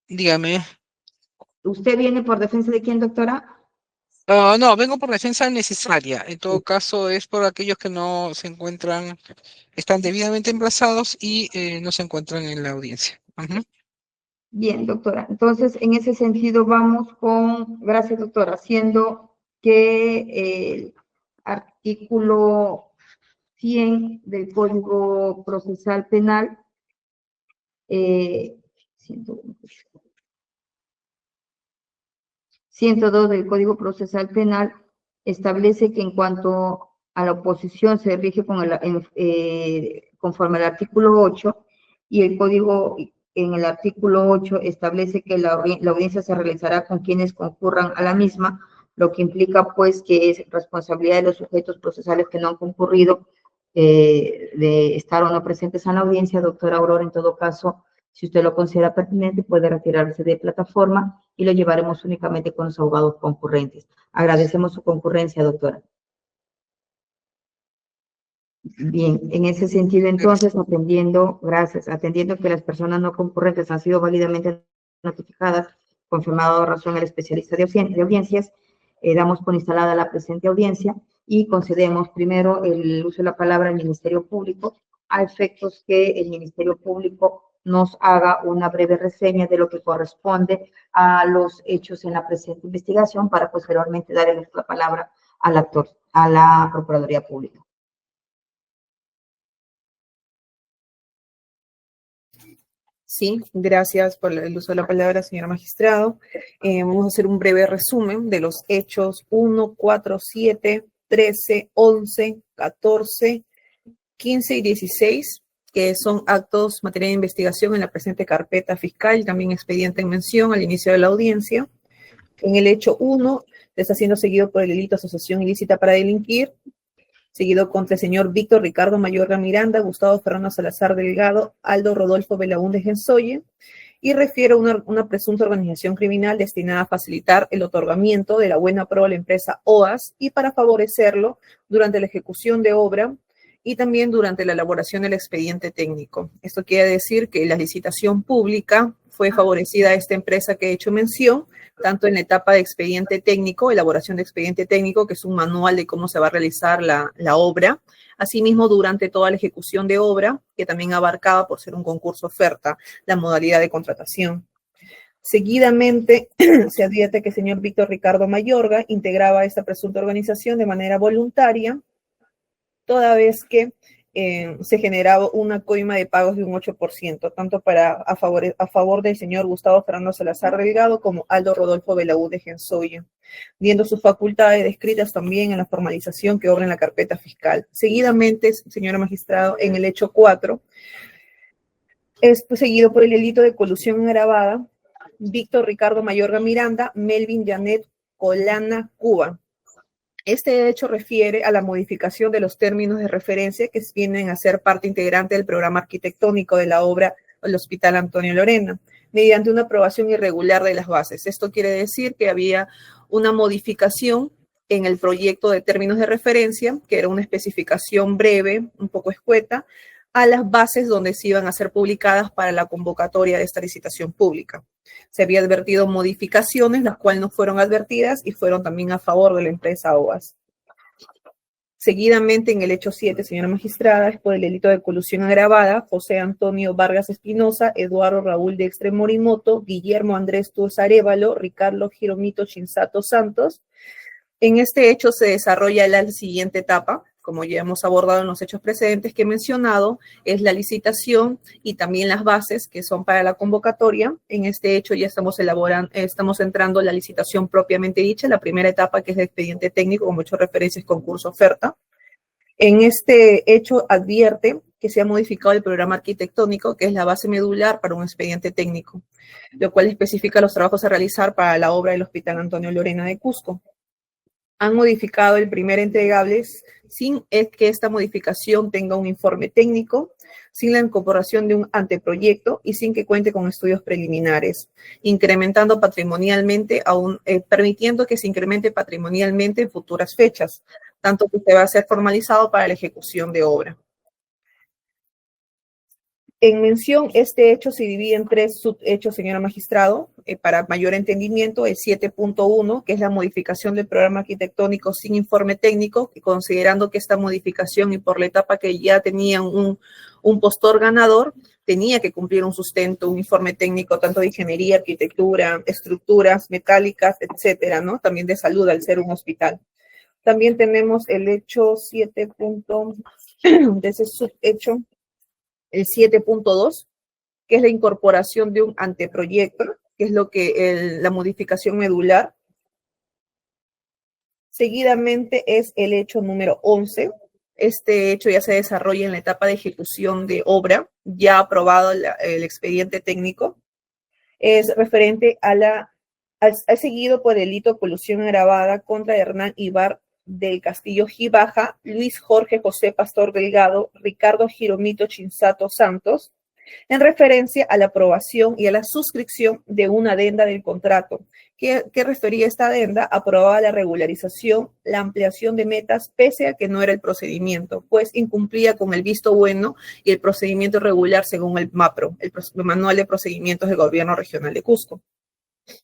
Dígame. ¿Usted viene por defensa de quién, doctora? No, vengo por defensa necesaria. En todo caso, es por aquellos que no se encuentran, están debidamente emplazados y no se encuentran en la audiencia. Ujú. Bien, doctora. Entonces, en ese sentido, vamos con, gracias, doctora, siendo que el artículo 100 del Código Procesal Penal, 102 del Código Procesal Penal establece que en cuanto a la oposición se rige conforme al artículo 8 y el Código en el artículo 8 establece que la audiencia se realizará con quienes concurran a la misma, lo que implica pues que es responsabilidad de los sujetos procesales que no han concurrido de estar o no presentes en la audiencia. Doctora Aurora, en todo caso, si usted lo considera pertinente, puede retirarse de plataforma y lo llevaremos únicamente con los abogados concurrentes. Agradecemos su concurrencia, doctora. Bien, en ese sentido, entonces, atendiendo que las personas no concurrentes han sido válidamente notificadas, confirmado razón el especialista de audiencias, damos por instalada la presente audiencia y concedemos primero el uso de la palabra al Ministerio Público, a efectos que el Ministerio Público nos haga una breve reseña de lo que corresponde a los hechos en la presente investigación para posteriormente dar el uso de la palabra al actor, a la Procuraduría Pública. Sí, gracias por el uso de la palabra, señor magistrado. Vamos a hacer un breve resumen de los hechos 1, 4, 7, 13, 11, 14, 15 y 16, que son actos materia de investigación en la presente carpeta fiscal, también expediente en mención al inicio de la audiencia. En el hecho 1, está siendo seguido por el delito de asociación ilícita para delinquir, seguido contra el señor Víctor Ricardo Mayorga Miranda, Gustavo Fernando Salazar Delgado, Aldo Rodolfo Belaúnde Gensoye, y refiere a una presunta organización criminal destinada a facilitar el otorgamiento de la buena prueba a la empresa OAS y para favorecerlo durante la ejecución de obra y también durante la elaboración del expediente técnico. Esto quiere decir que la licitación pública fue favorecida a esta empresa que he hecho mención, tanto en la etapa de expediente técnico, elaboración de expediente técnico, que es un manual de cómo se va a realizar la obra, asimismo durante toda la ejecución de obra, que también abarcaba, por ser un concurso oferta, la modalidad de contratación. Seguidamente, se advierte que el señor Víctor Ricardo Mayorga integraba esta presunta organización de manera voluntaria, toda vez que se generaba una coima de pagos de un 8%, tanto a favor del señor Gustavo Fernando Salazar Delgado como Aldo Rodolfo Belaúnde Gensoye, viendo sus facultades descritas también en la formalización que obra en la carpeta fiscal. Seguidamente, señora magistrado, en el hecho 4, es seguido por el delito de colusión agravada, Víctor Ricardo Mayorga Miranda, Melvin Janet Colana Cuba, Este hecho refiere a la modificación de los términos de referencia que vienen a ser parte integrante del programa arquitectónico de la obra del Hospital Antonio Lorena, mediante una aprobación irregular de las bases. Esto quiere decir que había una modificación en el proyecto de términos de referencia, que era una especificación breve, un poco escueta, a las bases donde se iban a ser publicadas para la convocatoria de esta licitación pública. Se había advertido modificaciones, las cuales no fueron advertidas y fueron también a favor de la empresa OAS. Seguidamente, en el hecho 7, señora magistrada, es por el delito de colusión agravada, José Antonio Vargas Espinosa, Eduardo Raúl de Extremorimoto, Guillermo Andrés Turz Arévalo, Ricardo Jiromito Chinsato Santos. En este hecho se desarrolla la siguiente etapa, como ya hemos abordado en los hechos precedentes que he mencionado, es la licitación y también las bases que son para la convocatoria. En este hecho ya estamos entrando en la licitación propiamente dicha, la primera etapa que es el expediente técnico, como he hecho referencias, concurso, oferta. En este hecho advierte que se ha modificado el programa arquitectónico, que es la base medular para un expediente técnico, lo cual especifica los trabajos a realizar para la obra del Hospital Antonio Lorena de Cusco. Han modificado el primer entregable sin que esta modificación tenga un informe técnico, sin la incorporación de un anteproyecto y sin que cuente con estudios preliminares, incrementando patrimonialmente, permitiendo que se incremente patrimonialmente en futuras fechas, tanto que se va a ser formalizado para la ejecución de obra. En mención, este hecho se divide en 3 subhechos, señora magistrado, para mayor entendimiento, el 7.1, que es la modificación del programa arquitectónico sin informe técnico, y considerando que esta modificación y por la etapa que ya tenían un postor ganador, tenía que cumplir un sustento, un informe técnico, tanto de ingeniería, arquitectura, estructuras metálicas, etcétera, ¿no? También de salud, al ser un hospital. También tenemos el hecho 7. De ese subhecho, el 7.2, que es la incorporación de un anteproyecto, que es lo que la modificación medular. Seguidamente es el hecho número 11. Este hecho ya se desarrolla en la etapa de ejecución de obra, ya aprobado el expediente técnico. Es referente ha seguido por delito de colusión agravada contra Hernán Ibar del Castillo Gibaja, Luis Jorge José Pastor Delgado, Ricardo Jiromito Chinsato Santos, en referencia a la aprobación y a la suscripción de una adenda del contrato. ¿Qué refería esta adenda? Aprobaba la regularización, la ampliación de metas, pese a que no era el procedimiento, pues incumplía con el visto bueno y el procedimiento regular según el MAPRO, el Manual de Procedimientos del Gobierno Regional de Cusco.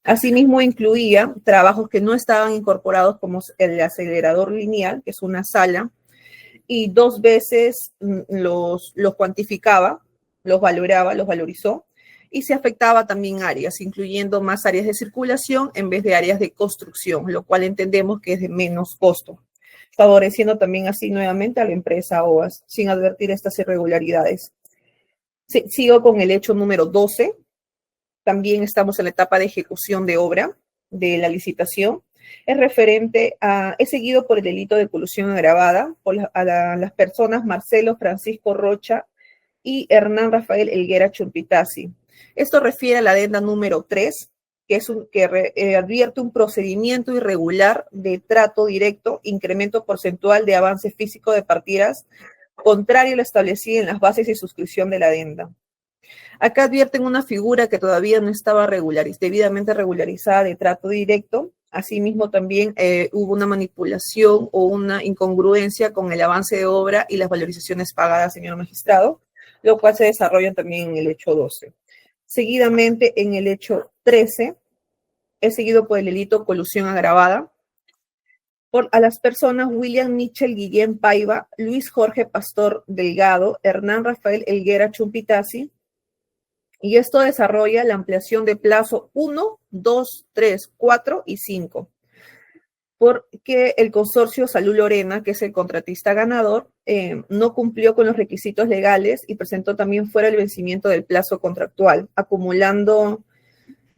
Asimismo, incluía trabajos que no estaban incorporados, como el acelerador lineal, que es una sala, y 2 veces los cuantificaba, los valoraba, los valorizó, y se afectaba también áreas, incluyendo más áreas de circulación en vez de áreas de construcción, lo cual entendemos que es de menos costo, favoreciendo también así nuevamente a la empresa OAS, sin advertir estas irregularidades. Sigo con el hecho número 12. También estamos en la etapa de ejecución de obra de la licitación. Es seguido por el delito de colusión agravada a las personas Marcelo Francisco Rocha y Hernán Rafael Helguera Chumpitasi. Esto refiere a la adenda número 3, que advierte un procedimiento irregular de trato directo, incremento porcentual de avance físico de partidas, contrario a lo establecido en las bases de suscripción de la adenda. Acá advierten una figura que todavía no estaba debidamente regularizada de trato directo. Asimismo, también hubo una manipulación o una incongruencia con el avance de obra y las valorizaciones pagadas, señor magistrado, lo cual se desarrolla también en el hecho 12. Seguidamente, en el hecho 13, es seguido por el delito colusión agravada a las personas William Michel Guillén Paiva, Luis Jorge Pastor Delgado, Hernán Rafael Helguera Chumpitasi, y esto desarrolla la ampliación de plazo 1, 2, 3, 4 y 5. Porque el consorcio Salud Lorena, que es el contratista ganador, no cumplió con los requisitos legales y presentó también fuera el vencimiento del plazo contractual, acumulando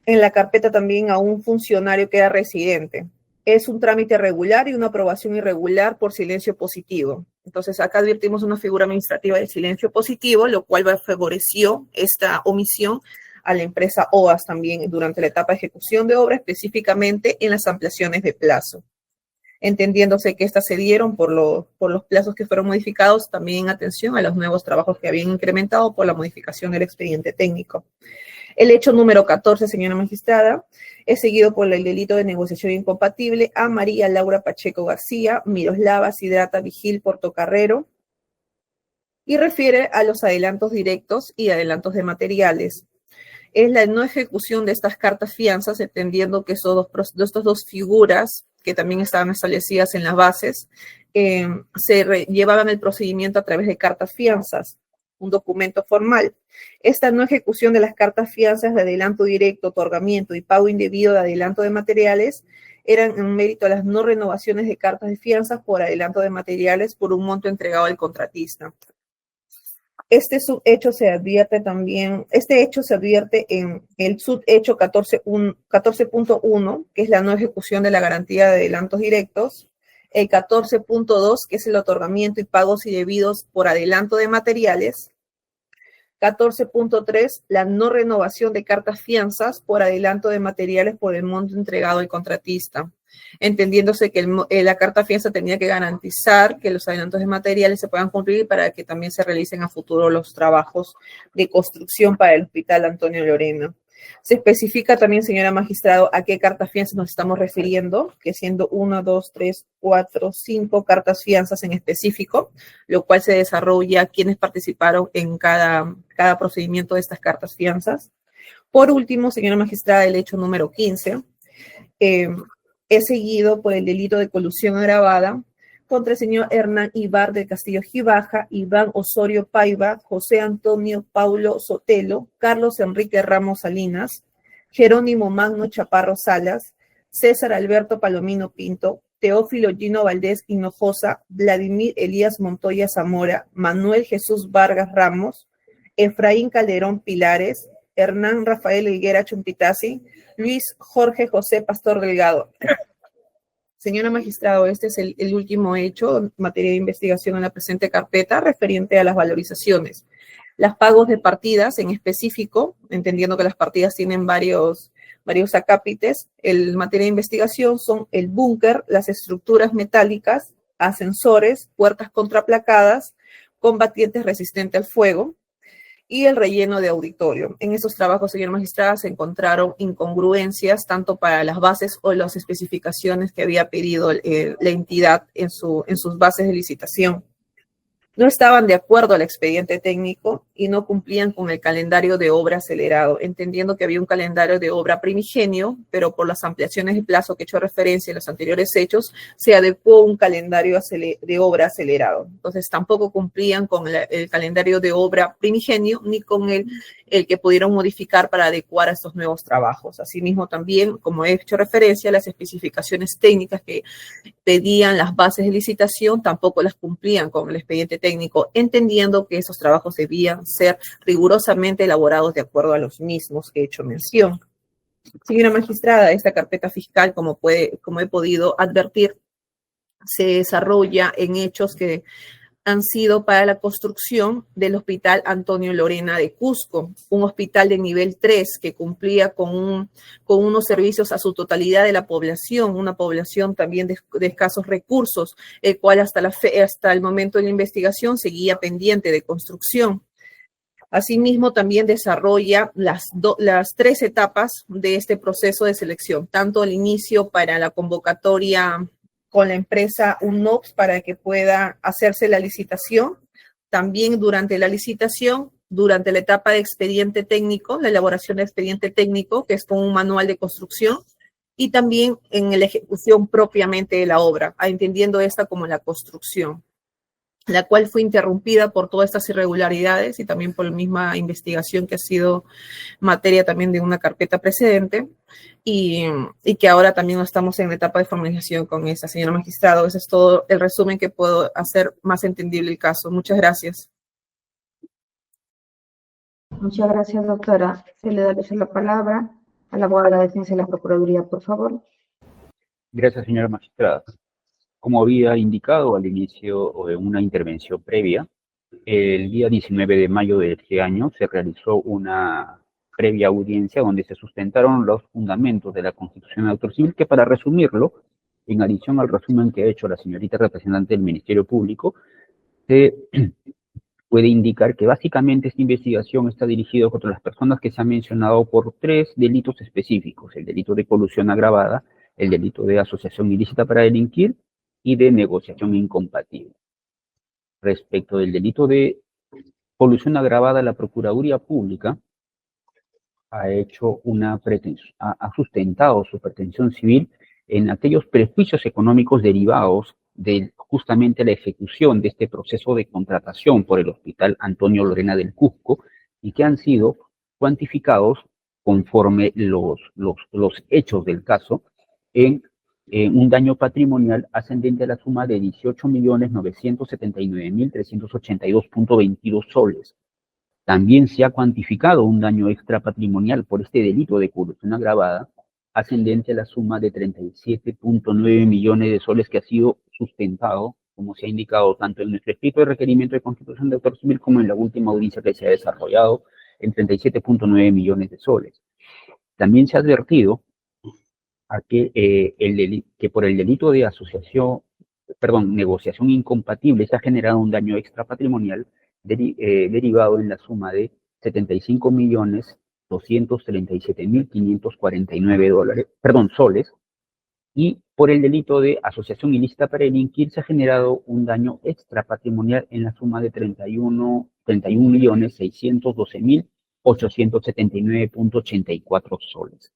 en la carpeta también a un funcionario que era residente. Es un trámite regular y una aprobación irregular por silencio positivo. Entonces, acá advertimos una figura administrativa de silencio positivo, lo cual favoreció esta omisión a la empresa OAS también durante la etapa de ejecución de obra, específicamente en las ampliaciones de plazo. entendiéndose que estas se dieron por los plazos que fueron modificados, también en atención a los nuevos trabajos que habían incrementado por la modificación del expediente técnico. El hecho número 14, señora magistrada, es seguido por el delito de negociación incompatible a María Laura Pacheco García, Miroslava Sidrata Vigil Portocarrero, y refiere a los adelantos directos y adelantos de materiales. Es la no ejecución de estas cartas fianzas, entendiendo que estas dos figuras, que también estaban establecidas en las bases, llevaban el procedimiento a través de cartas fianzas, un documento formal. Esta no ejecución de las cartas fianzas de adelanto directo, otorgamiento y pago indebido de adelanto de materiales eran en mérito a las no renovaciones de cartas de fianzas por adelanto de materiales por un monto entregado al contratista. Este hecho se advierte en el subhecho 14.1, que es la no ejecución de la garantía de adelantos directos, el 14.2, que es el otorgamiento y pagos indebidos por adelanto de materiales, 14.3, la no renovación de cartas fianzas por adelanto de materiales por el monto entregado al contratista, entendiéndose que la carta fianza tenía que garantizar que los adelantos de materiales se puedan cumplir para que también se realicen a futuro los trabajos de construcción para el Hospital Antonio Lorena. Se especifica también, señora magistrado, a qué cartas fianzas nos estamos refiriendo, que siendo 1, 2, 3, 4, 5 cartas fianzas en específico, lo cual se desarrolla quienes participaron en cada procedimiento de estas cartas fianzas. Por último, señora magistrada, el hecho número 15 es seguido por el delito de colusión agravada contra el señor Hernán Ibar del Castillo Gibaja, Iván Osorio Paiva, José Antonio Paulo Sotelo, Carlos Enrique Ramos Salinas, Jerónimo Magno Chaparro Salas, César Alberto Palomino Pinto, Teófilo Gino Valdés Hinojosa, Vladimir Elías Montoya Zamora, Manuel Jesús Vargas Ramos, Efraín Calderón Pilares, Hernán Rafael Higuera Chumpitasi, Luis Jorge José Pastor Delgado. Señora magistrado, este es el último hecho en materia de investigación en la presente carpeta referente a las valorizaciones. Las pagos de partidas en específico, entendiendo que las partidas tienen varios acápites, en materia de investigación son el búnker, las estructuras metálicas, ascensores, puertas contraplacadas, combatientes resistentes al fuego, y el relleno de auditorio. En esos trabajos, señora magistrada, se encontraron incongruencias tanto para las bases o las especificaciones que había pedido la entidad en sus bases de licitación. No estaban de acuerdo al expediente técnico y no cumplían con el calendario de obra acelerado, entendiendo que había un calendario de obra primigenio, pero por las ampliaciones de plazo que he hecho referencia en los anteriores hechos, se adecuó un calendario de obra acelerado. Entonces, tampoco cumplían con el calendario de obra primigenio ni con el que pudieron modificar para adecuar a estos nuevos trabajos. Asimismo, también, como he hecho referencia, las especificaciones técnicas que pedían las bases de licitación tampoco las cumplían con el expediente técnico, entendiendo que esos trabajos debían ser rigurosamente elaborados de acuerdo a los mismos que he hecho mención. Señora magistrada, esta carpeta fiscal, como he podido advertir, se desarrolla en hechos que han sido para la construcción del Hospital Antonio Lorena de Cusco, un hospital de nivel 3 que cumplía con unos servicios a su totalidad de la población, una población también de escasos recursos, el cual hasta el momento de la investigación seguía pendiente de construcción. Asimismo, también desarrolla las 3 etapas de este proceso de selección, tanto al inicio para la convocatoria con la empresa UNOPS para que pueda hacerse la licitación, también durante la licitación, durante la etapa de expediente técnico, la elaboración de expediente técnico, que es con un manual de construcción, y también en la ejecución propiamente de la obra, entendiendo esta como la construcción, la cual fue interrumpida por todas estas irregularidades y también por la misma investigación que ha sido materia también de una carpeta precedente y que ahora también estamos en la etapa de formalización con esa, señora magistrado. Ese es todo el resumen que puedo hacer más entendible el caso. Muchas gracias. Muchas gracias, doctora. Se le da la palabra a la abogada de la defensa de la Procuraduría, por favor. Gracias, señora magistrada. Como había indicado al inicio de una intervención previa, el día 19 de mayo de este año se realizó una previa audiencia donde se sustentaron los fundamentos de la Constitución de Autor Civil, que para resumirlo, En adición al resumen que ha hecho la señorita representante del Ministerio Público, se puede indicar que básicamente esta investigación está dirigida contra las personas que se han mencionado por 3 delitos específicos: el delito de colusión agravada, el delito de asociación ilícita para delinquir y de negociación incompatible. Respecto del delito de colusión agravada, la Procuraduría Pública ha hecho ha sustentado su pretensión civil en aquellos prejuicios económicos derivados de justamente la ejecución de este proceso de contratación por el Hospital Antonio Lorena del Cusco, y que han sido cuantificados conforme los hechos del caso en un daño patrimonial ascendente a la suma de 18.979.382.22 soles. También se ha cuantificado un daño extrapatrimonial por este delito de colusión agravada ascendente a la suma de 37.9 millones de soles, que ha sido sustentado, como se ha indicado tanto en nuestro escrito de requerimiento de constitución de autor civil como en la última audiencia que se ha desarrollado, en 37.9 millones de soles. También se ha advertido a que por el delito de negociación incompatible se ha generado un daño extrapatrimonial derivado en la suma de 75.237.549 soles, y por el delito de asociación ilícita para delinquir se ha generado un daño extrapatrimonial en la suma de 31.612.879.84 soles.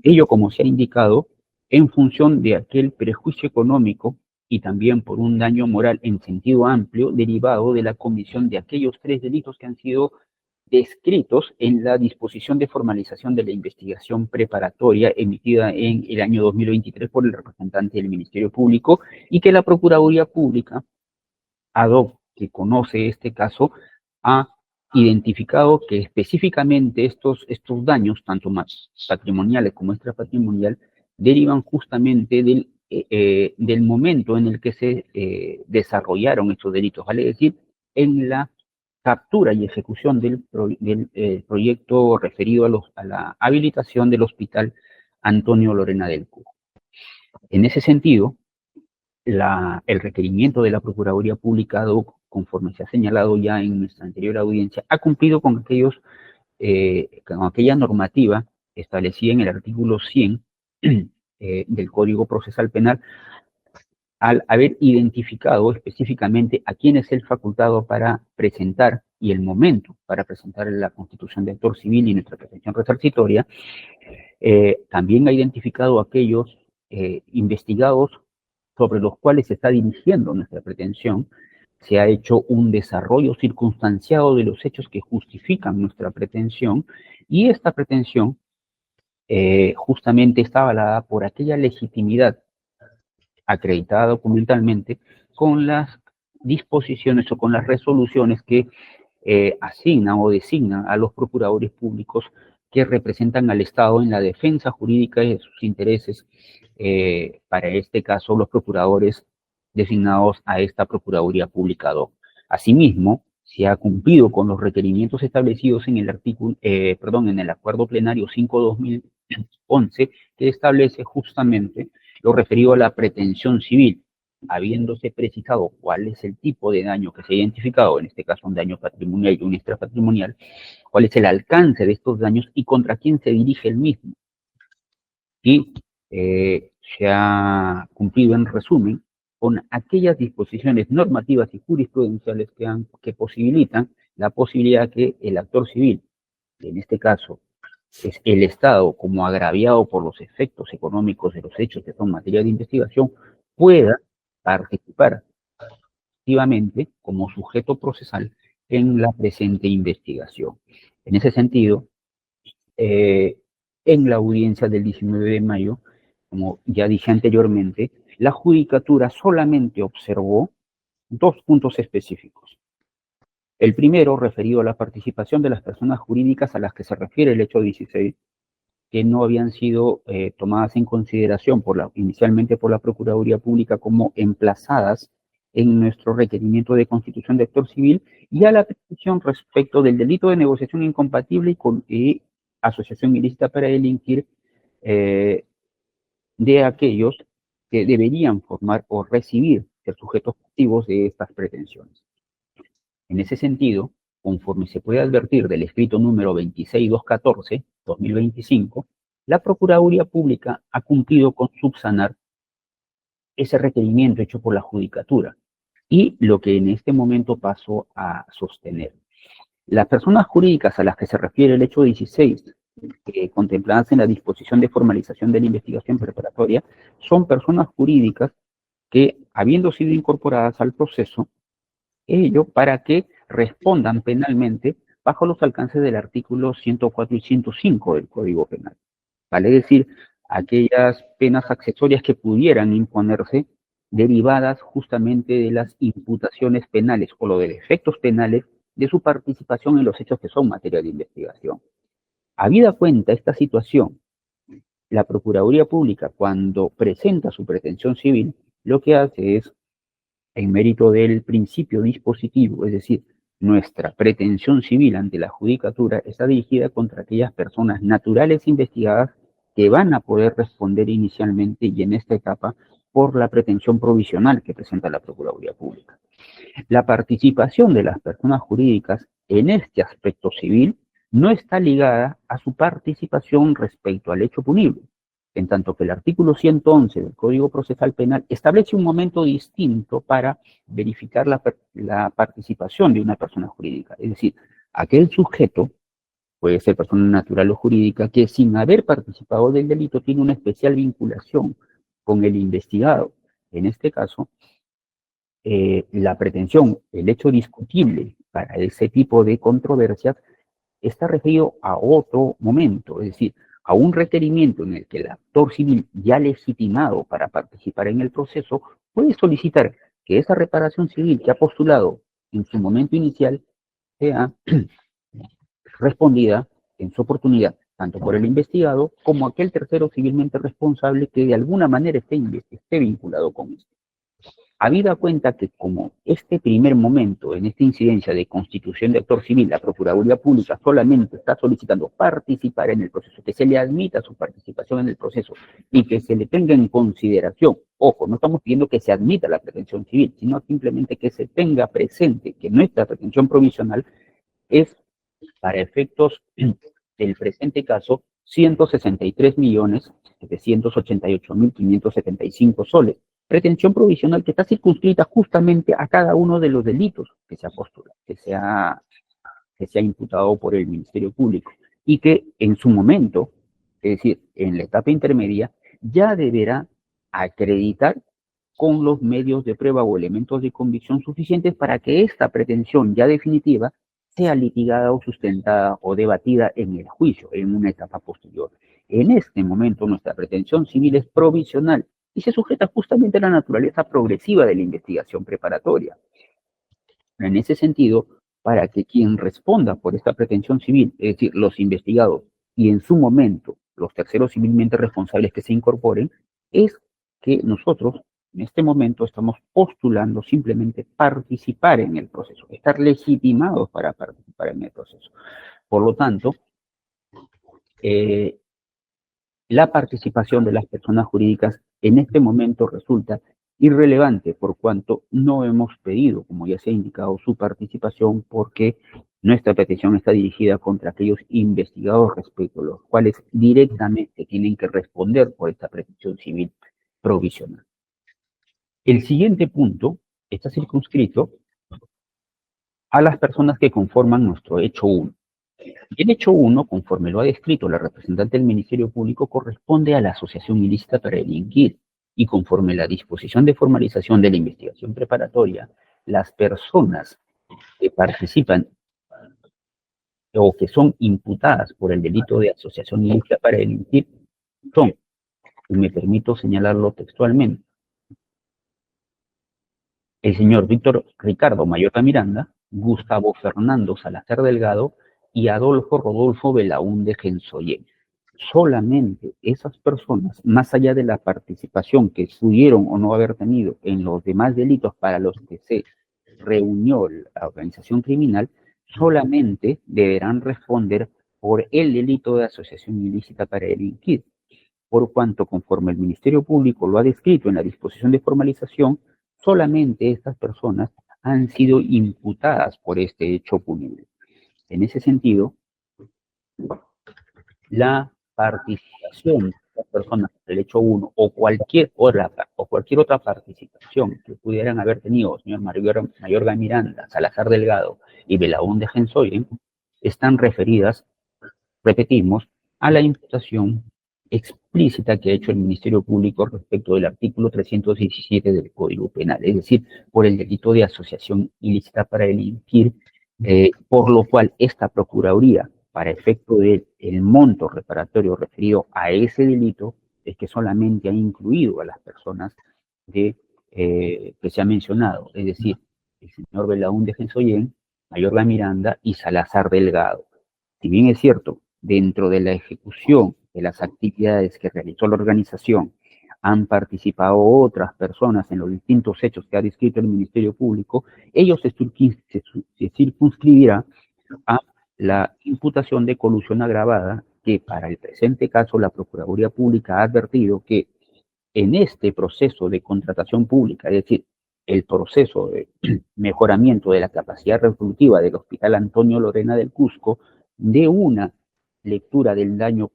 Ello, como se ha indicado, en función de aquel prejuicio económico y también por un daño moral en sentido amplio derivado de la comisión de aquellos 3 delitos que han sido descritos en la disposición de formalización de la investigación preparatoria emitida en el año 2023 por el representante del Ministerio Público, y que la Procuraduría Pública, ad hoc, que conoce este caso, ha identificado que específicamente estos daños, tanto más patrimoniales como extrapatrimonial, derivan justamente del momento en el que se desarrollaron estos delitos, vale decir, en la captura y ejecución del proyecto referido a la habilitación del Hospital Antonio Lorena del Cusco. En ese sentido, el requerimiento de la Procuraduría Pública, conforme se ha señalado ya en nuestra anterior audiencia, ha cumplido con aquella normativa establecida en el artículo 100 del Código Procesal Penal, al haber identificado específicamente a quién es el facultado para presentar y el momento para presentar la constitución de actor civil y nuestra pretensión resarcitoria. También ha identificado a aquellos investigados sobre los cuales se está dirigiendo nuestra pretensión. Se ha hecho un desarrollo circunstanciado de los hechos que justifican nuestra pretensión, y esta pretensión justamente está avalada por aquella legitimidad acreditada documentalmente con las disposiciones o con las resoluciones que asignan o designan a los procuradores públicos que representan al Estado en la defensa jurídica de sus intereses, para este caso los procuradores designados a esta Procuraduría Pública ad hoc. Asimismo, se ha cumplido con los requerimientos establecidos en el en el Acuerdo Plenario 5/2011, que establece justamente lo referido a la pretensión civil, habiéndose precisado cuál es el tipo de daño que se ha identificado, en este caso un daño patrimonial y un extrapatrimonial, cuál es el alcance de estos daños y contra quién se dirige el mismo. Y se ha cumplido, en resumen, con aquellas disposiciones normativas y jurisprudenciales que posibilitan la posibilidad que el actor civil, en este caso es el Estado como agraviado por los efectos económicos de los hechos que son materia de investigación, pueda participar activamente como sujeto procesal en la presente investigación. En ese sentido, en la audiencia del 19 de mayo, como ya dije anteriormente, la Judicatura solamente observó 2 puntos específicos. El primero, referido a la participación de las personas jurídicas a las que se refiere el hecho 16, que no habían sido tomadas en consideración inicialmente por la Procuraduría Pública como emplazadas en nuestro requerimiento de constitución de actor civil, y a la petición respecto del delito de negociación incompatible y asociación ilícita para delinquir de aquellos que deberían formar o recibir ser sujetos activos de estas pretensiones. En ese sentido, conforme se puede advertir del escrito número 26214-2025, la Procuraduría Pública ha cumplido con subsanar ese requerimiento hecho por la Judicatura y lo que en este momento paso a sostener. Las personas jurídicas a las que se refiere el hecho 16, contempladas en la disposición de formalización de la investigación preparatoria, son personas jurídicas que, habiendo sido incorporadas al proceso, ello para que respondan penalmente bajo los alcances del artículo 104 y 105 del Código Penal. Vale decir, aquellas penas accesorias que pudieran imponerse derivadas justamente de las imputaciones penales o los defectos penales de su participación en los hechos que son materia de investigación. Habida cuenta esta situación, la Procuraduría Pública, cuando presenta su pretensión civil, lo que hace es, en mérito del principio dispositivo, es decir, nuestra pretensión civil ante la Judicatura está dirigida contra aquellas personas naturales investigadas que van a poder responder inicialmente y en esta etapa por la pretensión provisional que presenta la Procuraduría Pública. La participación de las personas jurídicas en este aspecto civil no está ligada a su participación respecto al hecho punible, en tanto que el artículo 111 del Código Procesal Penal establece un momento distinto para verificar la participación de una persona jurídica. Es decir, aquel sujeto, puede ser persona natural o jurídica, que sin haber participado del delito tiene una especial vinculación con el investigado. En este caso, la pretensión, el hecho discutible para ese tipo de controversias está referido a otro momento, es decir, a un requerimiento en el que el actor civil ya legitimado para participar en el proceso puede solicitar que esa reparación civil que ha postulado en su momento inicial sea respondida en su oportunidad, tanto por el investigado como aquel tercero civilmente responsable que de alguna manera esté vinculado con esto. Habida cuenta que como este primer momento en esta incidencia de constitución de actor civil, la Procuraduría Pública solamente está solicitando participar en el proceso, que se le admita su participación en el proceso y que se le tenga en consideración, ojo, no estamos pidiendo que se admita la pretensión civil, sino simplemente que se tenga presente que nuestra pretensión provisional es, para efectos del presente caso, 163.788.575 soles. Pretensión provisional que está circunscrita justamente a cada uno de los delitos que se ha postulado, que se ha imputado por el Ministerio Público y que en su momento, es decir, en la etapa intermedia, ya deberá acreditar con los medios de prueba o elementos de convicción suficientes para que esta pretensión ya definitiva sea litigada o sustentada o debatida en el juicio, en una etapa posterior. En este momento nuestra pretensión civil es provisional y se sujeta justamente a la naturaleza progresiva de la investigación preparatoria. En ese sentido, para que quien responda por esta pretensión civil, es decir, los investigados y en su momento los terceros civilmente responsables que se incorporen, es que nosotros en este momento estamos postulando simplemente participar en el proceso, estar legitimados para participar en el proceso. Por lo tanto, la participación de las personas jurídicas en este momento resulta irrelevante por cuanto no hemos pedido, como ya se ha indicado, su participación porque nuestra petición está dirigida contra aquellos investigados respecto a los cuales directamente tienen que responder por esta petición civil provisional. El siguiente punto está circunscrito a las personas que conforman nuestro hecho 1. Y el hecho 1, conforme lo ha descrito la representante del Ministerio Público, corresponde a la asociación ilícita para delinquir. Y conforme la disposición de formalización de la investigación preparatoria, las personas que participan o que son imputadas por el delito de asociación ilícita para delinquir son, y me permito señalarlo textualmente, el señor Víctor Ricardo Mayota Miranda, Gustavo Fernando Salazar Delgado y Adolfo Rodolfo Belaúnde Gensoyén. Solamente esas personas, más allá de la participación que pudieron o no haber tenido en los demás delitos para los que se reunió la organización criminal, solamente deberán responder por el delito de asociación ilícita para delinquir. por cuanto, conforme el Ministerio Público lo ha descrito en la disposición de formalización, solamente estas personas han sido imputadas por este hecho punible. En ese sentido, la participación de las personas del hecho 1 o cualquier otra participación que pudieran haber tenido señor Mayorga Miranda, Salazar Delgado y Belaúnde Gensoyen están referidas, repetimos, a la imputación explícita que ha hecho el Ministerio Público respecto del artículo 317 del Código Penal, es decir, por el delito de asociación ilícita para delinquir, por lo cual esta Procuraduría, para efecto del monto reparatorio referido a ese delito, es que solamente ha incluido a las personas que se ha mencionado, es decir, el señor Belaúnde Gensoyen, Mayorga Miranda y Salazar Delgado. Si bien es cierto, dentro de la ejecución de las actividades que realizó la organización, han participado otras personas en los distintos hechos que ha descrito el Ministerio Público, ello se circunscribirá a la imputación de colusión agravada, que para el presente caso la Procuraduría Pública ha advertido que en este proceso de contratación pública, es decir, el proceso de mejoramiento de la capacidad resolutiva del Hospital Antonio Lorena del Cusco, de una lectura del daño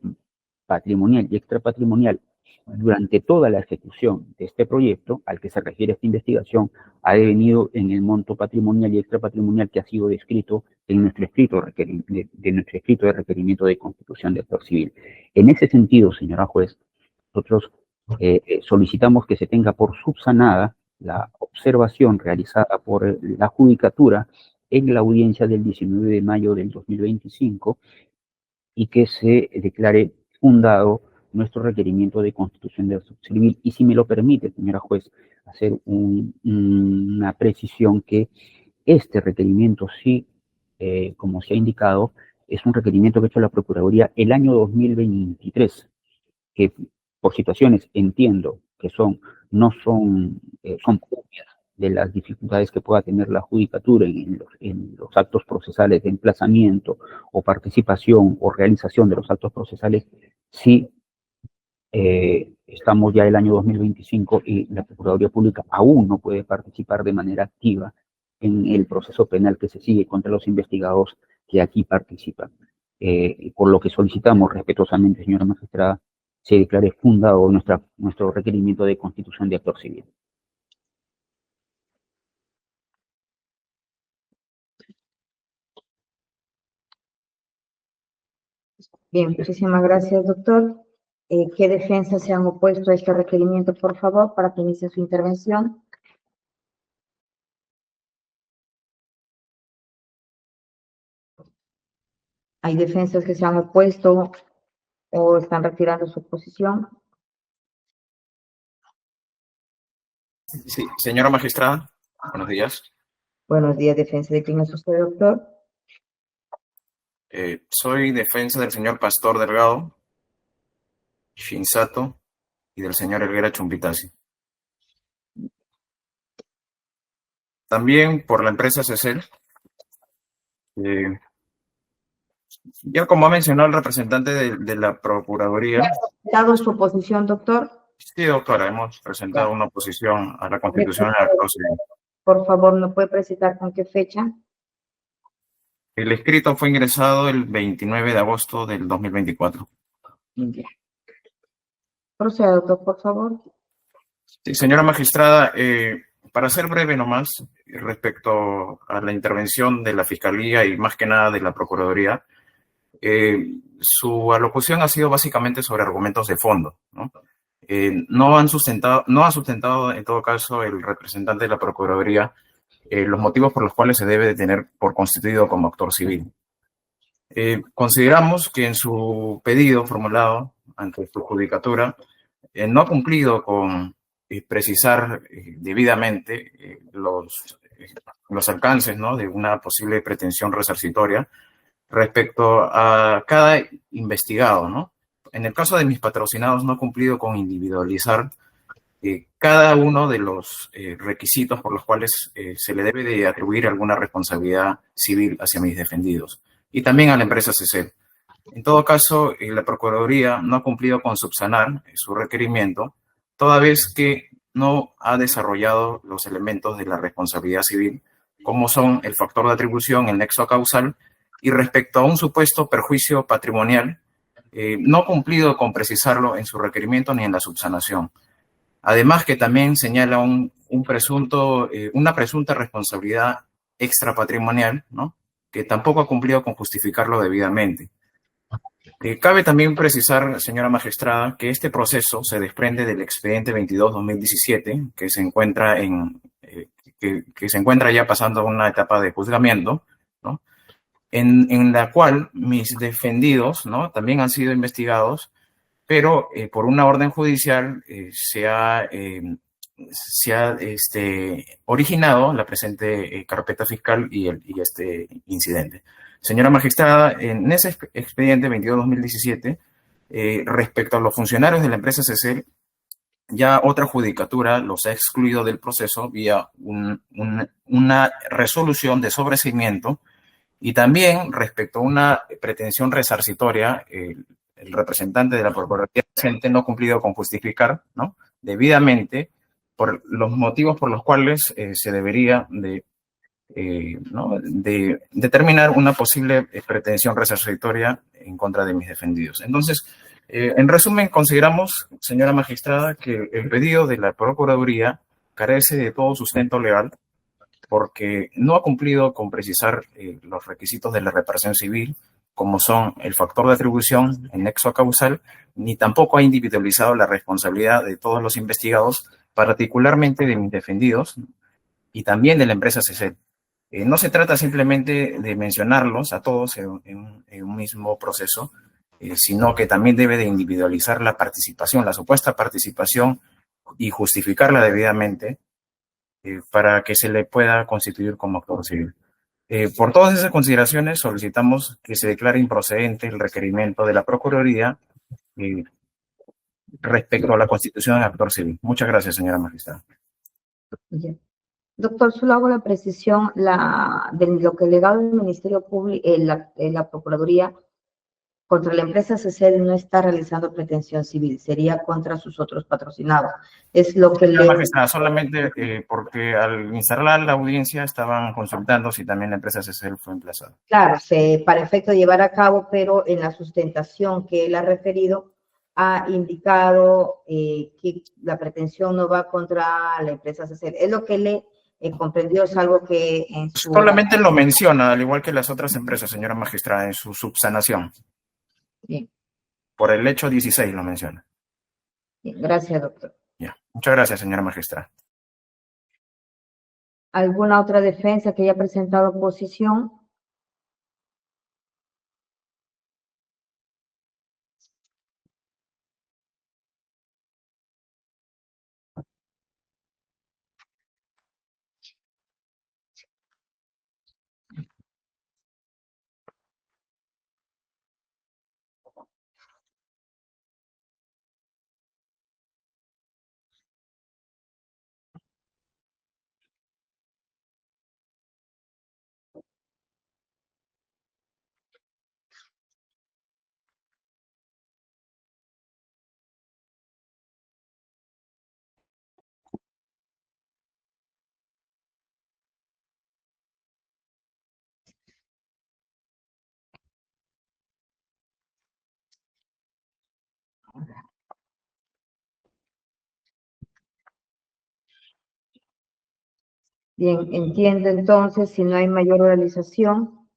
patrimonial y extrapatrimonial durante toda la ejecución de este proyecto al que se refiere esta investigación, ha devenido en el monto patrimonial y extrapatrimonial que ha sido descrito en nuestro escrito de requerimiento de constitución de actor civil. En ese sentido, señora juez, nosotros solicitamos que se tenga por subsanada la observación realizada por la Judicatura en la audiencia del 19 de mayo del 2025 y que se declare fundado nuestro requerimiento de constitución de acción civil. Y si me lo permite, señora juez, hacer una precisión que este requerimiento sí, como se ha indicado, es un requerimiento que ha hecho la Procuraduría el año 2023, que por situaciones entiendo que son propias de las dificultades que pueda tener la Judicatura en los actos procesales de emplazamiento o participación o realización de los actos procesales, sí estamos ya el año 2025 y la Procuraduría Pública aún no puede participar de manera activa en el proceso penal que se sigue contra los investigados que aquí participan. Por lo que solicitamos respetuosamente, señora magistrada, se declare fundado nuestro requerimiento de constitución de actor civil. Bien, muchísimas gracias, doctor. ¿Qué defensas se han opuesto a este requerimiento, por favor, para que inicie su intervención? ¿Hay defensas que se han opuesto o están retirando su posición? Sí, señora magistrada, buenos días. Buenos días, defensa. ¿De quién es usted, doctor? Soy defensa del señor Pastor Delgado, Shinsato y del señor Helguera Chumbitasi. También por la empresa CECEL. Ya como ha mencionado el representante de la Procuraduría. ¿Ha presentado su oposición, doctor? Sí, doctora, hemos presentado una oposición a la Constitución de la Clase. Por favor, ¿me puede precisar con qué fecha? El escrito fue ingresado el 29 de agosto del 2024. Ya. Proceda, doctor, por favor. Sí, señora magistrada, para ser breve nomás, respecto a la intervención de la Fiscalía y más que nada de la Procuraduría, su alocución ha sido básicamente sobre argumentos de fondo, ¿no? No ha sustentado en todo caso el representante de la Procuraduría los motivos por los cuales se debe de tener por constituido como actor civil. Consideramos que en su pedido formulado ante su judicatura no ha cumplido con precisar debidamente los alcances, ¿no?, de una posible pretensión resarcitoria respecto a cada investigado, ¿no? En el caso de mis patrocinados no ha cumplido con individualizar cada uno de los requisitos por los cuales se le debe de atribuir alguna responsabilidad civil hacia mis defendidos y también a la empresa CECEL. En todo caso, la Procuraduría no ha cumplido con subsanar su requerimiento, toda vez que no ha desarrollado los elementos de la responsabilidad civil, como son el factor de atribución, el nexo causal, y respecto a un supuesto perjuicio patrimonial, no ha cumplido con precisarlo en su requerimiento ni en la subsanación. Además que también señala una presunta responsabilidad extrapatrimonial, ¿no? Que tampoco ha cumplido con justificarlo debidamente. Cabe también precisar, señora magistrada, que este proceso se desprende del expediente 22-2017, que se encuentra que se encuentra ya pasando a una etapa de juzgamiento, ¿no? En la cual mis defendidos, ¿no? También han sido investigados, pero por una orden judicial se ha originado la presente carpeta fiscal y este incidente. Señora magistrada, en ese expediente 22-2017, respecto a los funcionarios de la empresa CECEL, ya otra judicatura los ha excluido del proceso vía una resolución de sobreseimiento, y también respecto a una pretensión resarcitoria, el representante de la Procuraduría presente no ha cumplido con justificar, ¿no? Debidamente por los motivos por los cuales se debería ¿no? de determinar una posible pretensión resarcitoria en contra de mis defendidos. Entonces, en resumen, consideramos, señora magistrada, que el pedido de la Procuraduría carece de todo sustento legal, porque no ha cumplido con precisar los requisitos de la reparación civil, como son el factor de atribución, el nexo causal, ni tampoco ha individualizado la responsabilidad de todos los investigados, particularmente de mis defendidos y también de la empresa CECEL. No se trata simplemente de mencionarlos a todos en un mismo proceso, sino que también debe de individualizar la participación, la supuesta participación, y justificarla debidamente, para que se le pueda constituir como actor civil. Por todas esas consideraciones, solicitamos que se declare improcedente el requerimiento de la Procuraduría respecto a la constitución de actor civil. Muchas gracias, señora magistrada. Ya. Doctor, solo hago la precisión de lo que el legado del Ministerio Público, la Procuraduría contra la empresa CECEL no está realizando pretensión civil, sería contra sus otros patrocinados. Es lo que Señora magistrada, solamente porque al instalar la audiencia estaban consultando si también la empresa CECEL fue emplazada. Claro, para efecto de llevar a cabo, pero en la sustentación que él ha referido, ha indicado que la pretensión no va contra la empresa CECEL. Es lo que le comprendió, es algo que en su... Solamente lo menciona, al igual que las otras empresas, señora magistrada, en su subsanación. Bien. Por el hecho 16 lo menciona. Bien, gracias, doctor. Ya. Muchas gracias, señora magistrada. ¿Alguna otra defensa que haya presentado oposición? Bien, entiendo entonces, si no hay mayor realización,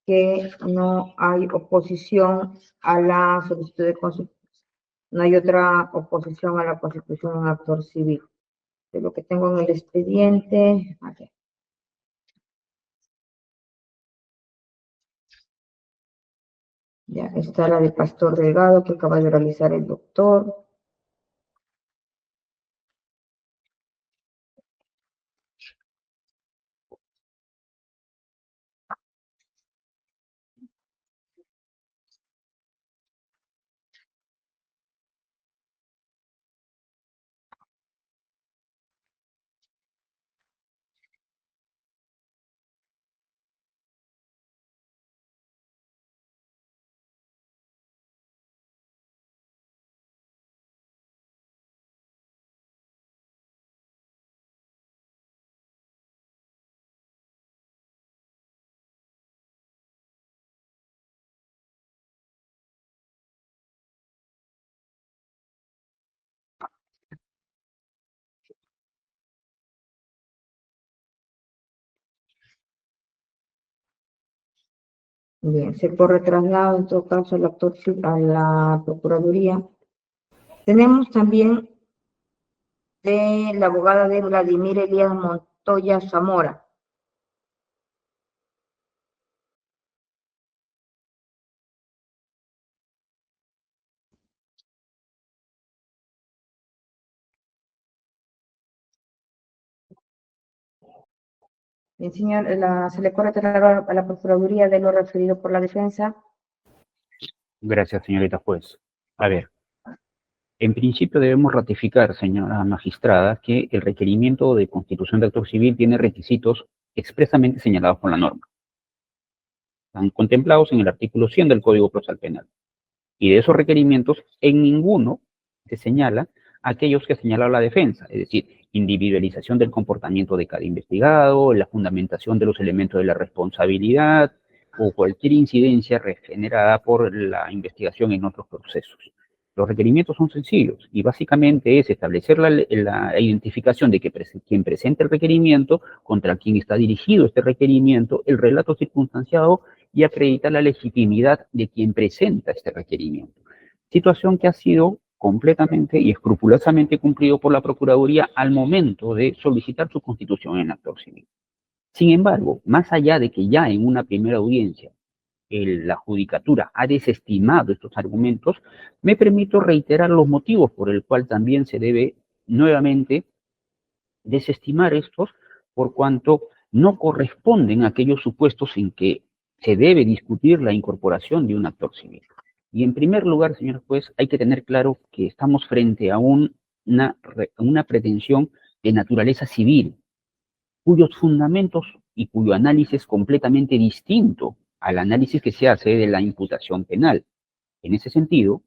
que no hay oposición a la solicitud de constitución, no hay otra oposición a la constitución de un actor civil. De lo que tengo en el expediente, aquí. Ya está la de Pastor Delgado que acaba de realizar el doctor. Bien, se corre traslado en todo caso al actor a la Procuraduría. Tenemos también de la abogada de Vladimir Elías Montoya Zamora. Bien, señor, se le corre traslado a la Procuraduría de lo referido por la defensa. Gracias, señorita juez. A ver, en principio debemos ratificar, señora magistrada, que el requerimiento de constitución de actor civil tiene requisitos expresamente señalados por la norma. Están contemplados en el artículo 100 del Código Procesal Penal. Y de esos requerimientos, en ninguno se señala aquellos que ha señalado la defensa, es decir, individualización del comportamiento de cada investigado, la fundamentación de los elementos de la responsabilidad o cualquier incidencia generada por la investigación en otros procesos. Los requerimientos son sencillos y básicamente es establecer la identificación de quien presenta el requerimiento, contra quien está dirigido este requerimiento, el relato circunstanciado y acreditar la legitimidad de quien presenta este requerimiento. Situación que ha sido completamente y escrupulosamente cumplido por la Procuraduría al momento de solicitar su constitución en actor civil. Sin embargo, más allá de que ya en una primera audiencia la judicatura ha desestimado estos argumentos, me permito reiterar los motivos por el cual también se debe nuevamente desestimar estos, por cuanto no corresponden a aquellos supuestos en que se debe discutir la incorporación de un actor civil. Y en primer lugar, señor juez, hay que tener claro que estamos frente a una pretensión de naturaleza civil, cuyos fundamentos y cuyo análisis es completamente distinto al análisis que se hace de la imputación penal. En ese sentido,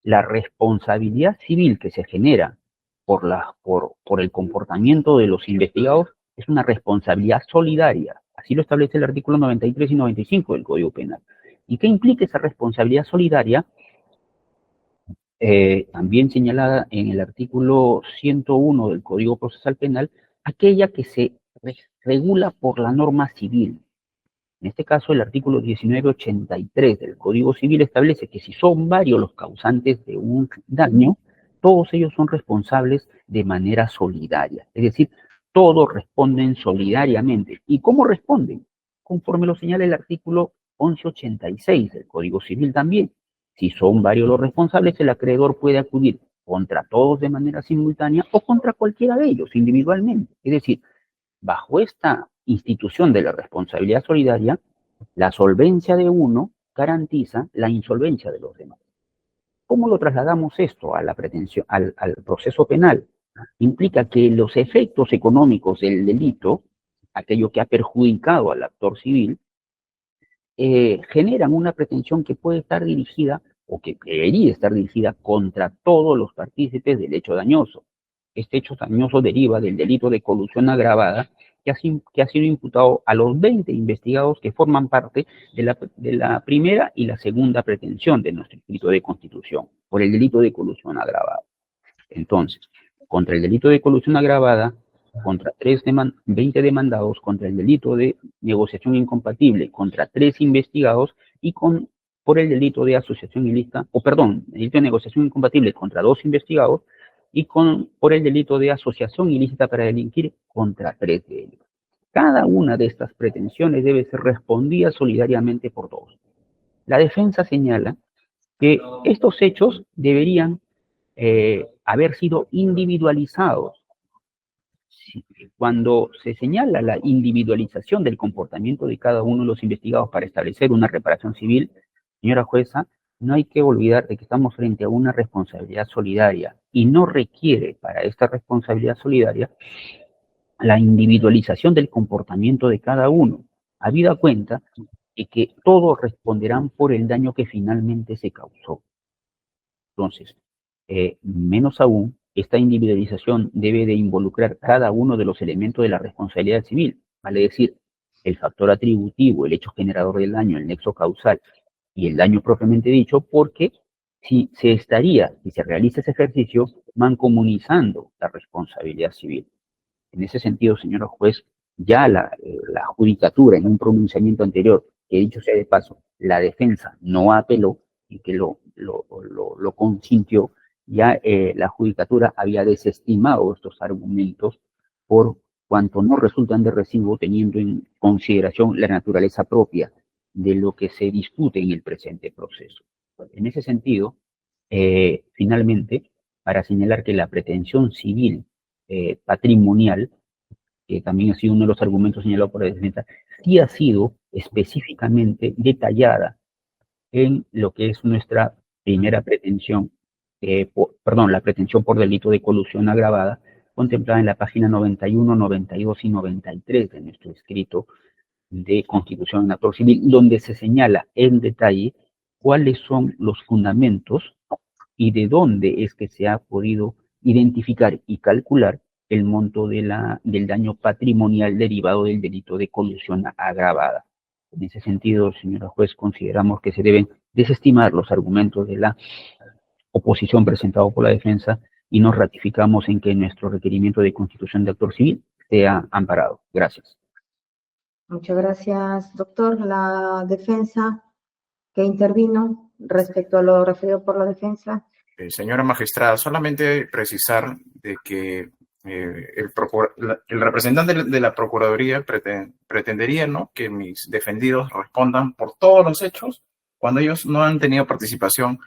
la responsabilidad civil que se genera por el comportamiento de los investigados es una responsabilidad solidaria. Así lo establece el artículo 93 y 95 del Código Penal. ¿Y qué implica esa responsabilidad solidaria? También señalada en el artículo 101 del Código Procesal Penal, aquella que se regula por la norma civil. En este caso, el artículo 1983 del Código Civil establece que si son varios los causantes de un daño, todos ellos son responsables de manera solidaria. Es decir, todos responden solidariamente. ¿Y cómo responden? Conforme lo señala el artículo 1186 del Código Civil también. Si son varios los responsables, el acreedor puede acudir contra todos de manera simultánea o contra cualquiera de ellos individualmente. Es decir, bajo esta institución de la responsabilidad solidaria, la solvencia de uno garantiza la insolvencia de los demás. ¿Cómo lo trasladamos esto a la pretensión, al proceso penal? Implica que los efectos económicos del delito, aquello que ha perjudicado al actor civil, generan una pretensión que puede estar dirigida o que debería estar dirigida contra todos los partícipes del hecho dañoso. Este hecho dañoso deriva del delito de colusión agravada que ha sido imputado a los 20 investigados que forman parte de la primera y la segunda pretensión de nuestro escrito de constitución, por el delito de colusión agravada. Entonces, contra el delito de colusión agravada, contra 20 demandados, contra el delito de negociación incompatible, contra 3 investigados y por el delito de asociación ilícita, delito de negociación incompatible contra 2 investigados y por el delito de asociación ilícita para delinquir contra 3 de ellos. Cada una de estas pretensiones debe ser respondida solidariamente por todos. La defensa señala que estos hechos deberían haber sido individualizados. Cuando se señala la individualización del comportamiento de cada uno de los investigados para establecer una reparación civil, señora jueza, no hay que olvidar de que estamos frente a una responsabilidad solidaria y no requiere para esta responsabilidad solidaria la individualización del comportamiento de cada uno, habida cuenta de que todos responderán por el daño que finalmente se causó. Entonces, menos aún, esta individualización debe de involucrar cada uno de los elementos de la responsabilidad civil, vale decir, el factor atributivo, el hecho generador del daño, el nexo causal y el daño propiamente dicho, porque si se realiza ese ejercicio, mancomunizando la responsabilidad civil. En ese sentido, señor juez, ya la judicatura en un pronunciamiento anterior que dicho sea de paso, la defensa no apeló y que lo consintió, ya la judicatura había desestimado estos argumentos por cuanto no resultan de recibo, teniendo en consideración la naturaleza propia de lo que se discute en el presente proceso. En ese sentido, finalmente, para señalar que la pretensión civil patrimonial, que también ha sido uno de los argumentos señalados por la defensa, sí ha sido específicamente detallada en lo que es nuestra primera pretensión, la pretensión por delito de colusión agravada, contemplada en la página 91, 92 y 93 de nuestro escrito de constitución en actor civil, donde se señala en detalle cuáles son los fundamentos y de dónde es que se ha podido identificar y calcular el monto del daño patrimonial derivado del delito de colusión agravada. En ese sentido, señora juez, consideramos que se deben desestimar los argumentos de la oposición presentado por la defensa y nos ratificamos en que nuestro requerimiento de constitución de actor civil sea amparado. Gracias. Muchas gracias, doctor. La defensa que intervino respecto a lo referido por la defensa. Señora magistrada, solamente precisar de que el representante de la Procuraduría pretendería, ¿no?, que mis defendidos respondan por todos los hechos cuando ellos no han tenido participación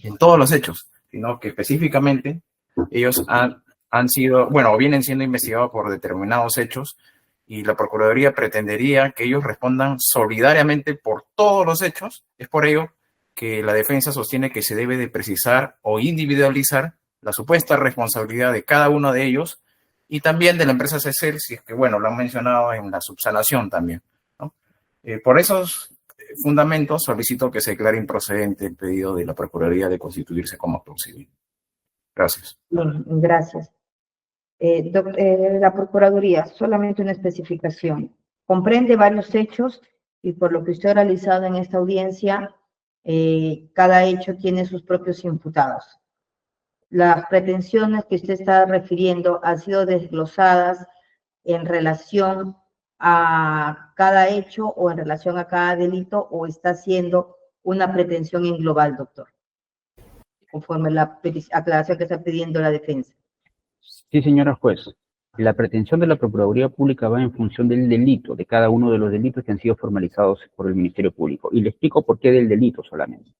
en todos los hechos, sino que específicamente ellos han sido, bueno, o vienen siendo investigados por determinados hechos y la Procuraduría pretendería que ellos respondan solidariamente por todos los hechos. Es por ello que la defensa sostiene que se debe de precisar o individualizar la supuesta responsabilidad de cada uno de ellos y también de la empresa CECEL, si es que, bueno, lo han mencionado en la subsanación también, ¿no? Por esos fundamentos solicito que se declare improcedente el pedido de la Procuraduría de constituirse como actor civil. Gracias. Bien, gracias. La Procuraduría, solamente una especificación. Comprende varios hechos y por lo que usted ha realizado en esta audiencia, cada hecho tiene sus propios imputados. Las pretensiones que usted está refiriendo han sido desglosadas en relación a cada hecho o en relación a cada delito, o está haciendo una pretensión en global, doctor, conforme la aclaración que está pidiendo la defensa. Sí, señora juez. La pretensión de la Procuraduría Pública va en función del delito, de cada uno de los delitos que han sido formalizados por el Ministerio Público. Y le explico por qué del delito solamente.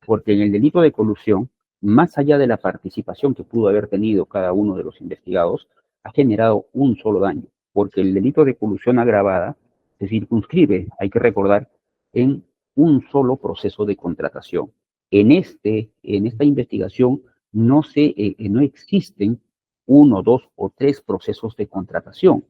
Porque en el delito de colusión, más allá de la participación que pudo haber tenido cada uno de los investigados, ha generado un solo daño. Porque el delito de colusión agravada se circunscribe, hay que recordar, en un solo proceso de contratación. En esta investigación no existen 1, 2 o 3 procesos de contratación.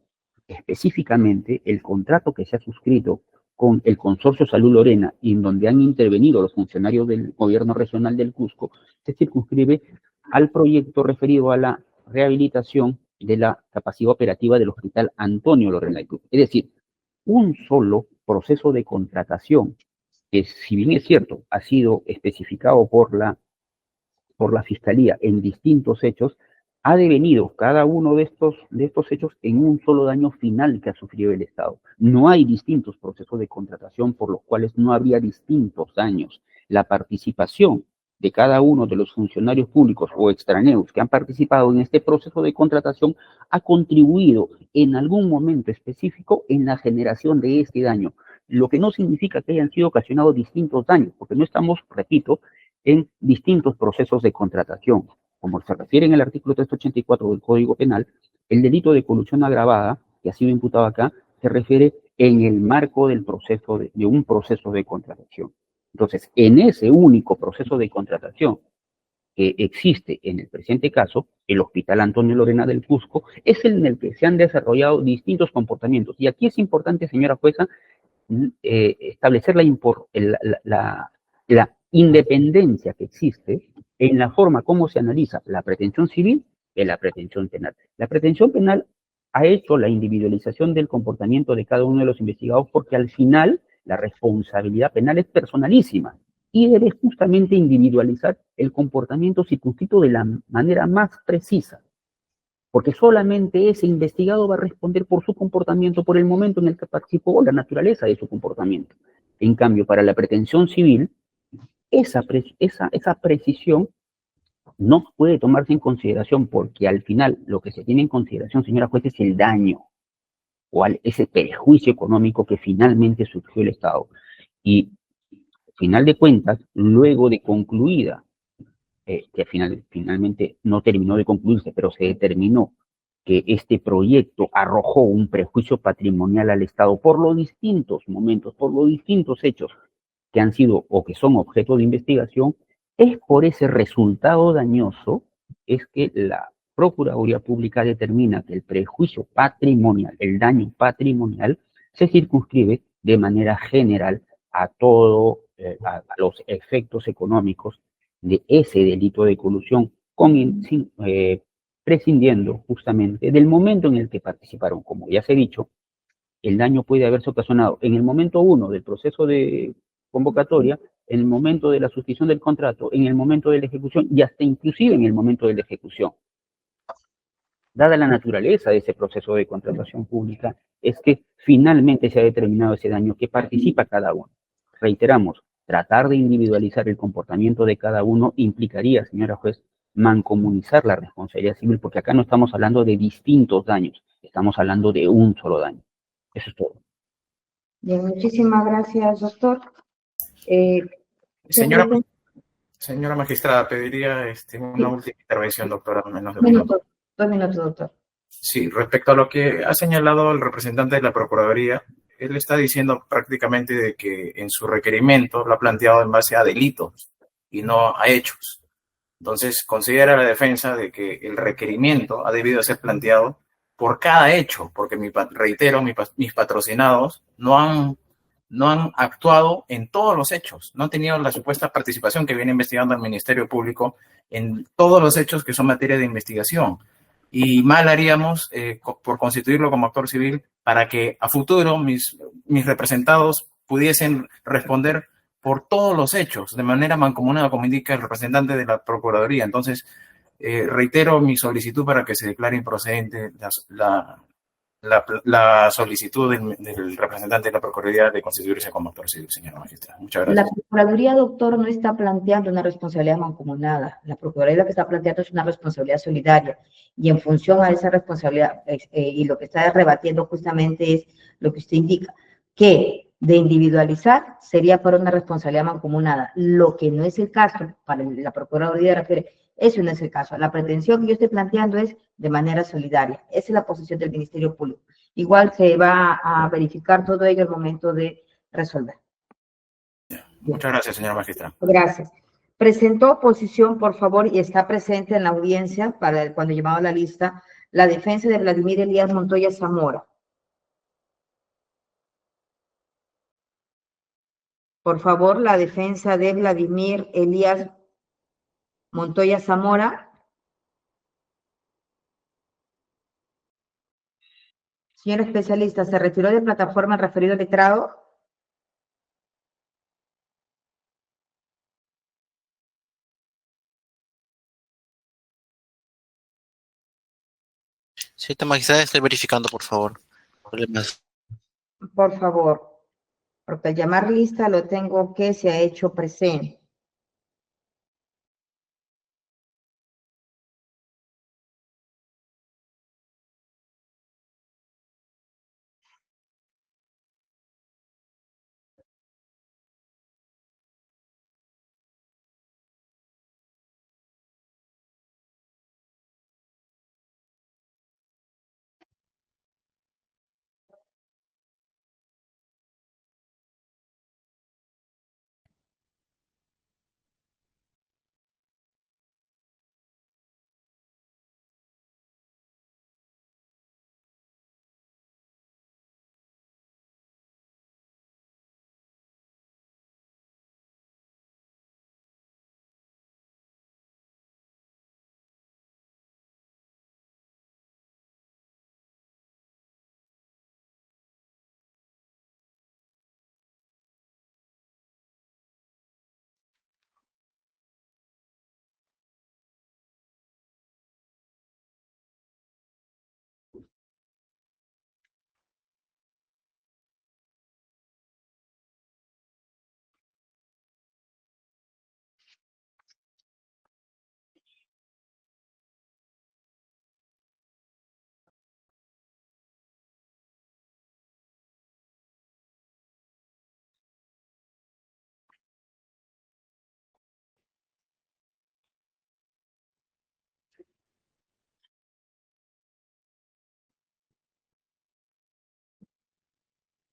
Específicamente, el contrato que se ha suscrito con el Consorcio Salud Lorena y en donde han intervenido los funcionarios del Gobierno Regional del Cusco, se circunscribe al proyecto referido a la rehabilitación de la capacidad operativa del Hospital Antonio Lorena del Cusco. Es decir, un solo proceso de contratación que, si bien es cierto, ha sido especificado por la Fiscalía en distintos hechos, ha devenido cada uno de estos hechos en un solo daño final que ha sufrido el Estado. No hay distintos procesos de contratación por los cuales no habría distintos daños. La participación de cada uno de los funcionarios públicos o extraneos que han participado en este proceso de contratación ha contribuido en algún momento específico en la generación de este daño, lo que no significa que hayan sido ocasionados distintos daños, porque no estamos, repito, en distintos procesos de contratación. Como se refiere en el artículo 384 del Código Penal, el delito de colusión agravada, que ha sido imputado acá, se refiere en el marco del proceso de un proceso de contratación. Entonces, en ese único proceso de contratación que existe en el presente caso, el Hospital Antonio Lorena del Cusco, es el en el que se han desarrollado distintos comportamientos. Y aquí es importante, señora jueza, establecer la independencia que existe en la forma como se analiza la pretensión civil de la pretensión penal. La pretensión penal ha hecho la individualización del comportamiento de cada uno de los investigados porque al final la responsabilidad penal es personalísima y debe justamente individualizar el comportamiento circunscrito de la manera más precisa, porque solamente ese investigado va a responder por su comportamiento, por el momento en el que participó, la naturaleza de su comportamiento. En cambio, para la pretensión civil, esa precisión no puede tomarse en consideración porque al final lo que se tiene en consideración, señora juez, es el daño o ese perjuicio económico que finalmente sufrió el Estado. Y, al final de cuentas, luego de concluida, que finalmente no terminó de concluirse, pero se determinó que este proyecto arrojó un perjuicio patrimonial al Estado por los distintos momentos, por los distintos hechos que han sido o que son objeto de investigación, es por ese resultado dañoso es que la Procuraduría Pública determina que el prejuicio patrimonial, el daño patrimonial, se circunscribe de manera general a a los efectos económicos de ese delito de colusión, prescindiendo justamente del momento en el que participaron. Como ya se ha dicho, el daño puede haberse ocasionado en el momento uno del proceso de convocatoria, en el momento de la suscripción del contrato, en el momento de la ejecución y hasta inclusive en el momento de la ejecución. Dada la naturaleza de ese proceso de contratación pública, es que finalmente se ha determinado ese daño que participa cada uno. Reiteramos, tratar de individualizar el comportamiento de cada uno implicaría, señora juez, mancomunizar la responsabilidad civil, porque acá no estamos hablando de distintos daños, estamos hablando de un solo daño. Eso es todo. Bien, muchísimas gracias, doctor. Señora magistrada, pediría una última intervención, doctora, menos de un Minuto, minuto. 2 minutos, doctor. Sí, respecto a lo que ha señalado el representante de la Procuraduría, él está diciendo prácticamente de que en su requerimiento lo ha planteado en base a delitos y no a hechos. Entonces, considera la defensa de que el requerimiento ha debido ser planteado por cada hecho, porque reitero, mis patrocinados no han actuado en todos los hechos, no han tenido la supuesta participación que viene investigando el Ministerio Público en todos los hechos que son materia de investigación. Y mal haríamos por constituirlo como actor civil para que a futuro mis representados pudiesen responder por todos los hechos, de manera mancomunada, como indica el representante de la Procuraduría. Entonces, reitero mi solicitud para que se declare improcedente la solicitud del representante de la Procuraduría de constituirse como actor civil, señora magistrada. Muchas La gracias. Procuraduría, doctor, no está planteando una responsabilidad mancomunada. La Procuraduría lo que está planteando es una responsabilidad solidaria. Y en función a esa responsabilidad, y lo que está rebatiendo justamente es lo que usted indica, que de individualizar sería para una responsabilidad mancomunada. Lo que no es el caso, para la Procuraduría refiere, eso no es el caso. La pretensión que yo estoy planteando es de manera solidaria. Esa es la posición del Ministerio Público. Igual se va a verificar todo ello al momento de resolver. Muchas gracias, señora magistrada. Gracias. Presentó oposición, por favor, y está presente en la audiencia, para cuando llevaba la lista, la defensa de Vladimir Elías Montoya Zamora. Por favor, la defensa de Vladimir Elías Montoya Zamora. Señor especialista, ¿se retiró de plataforma el referido letrado? Señorita magistrada, estoy verificando, por favor. Problemas. Por favor, porque al llamar lista lo tengo que se ha hecho presente.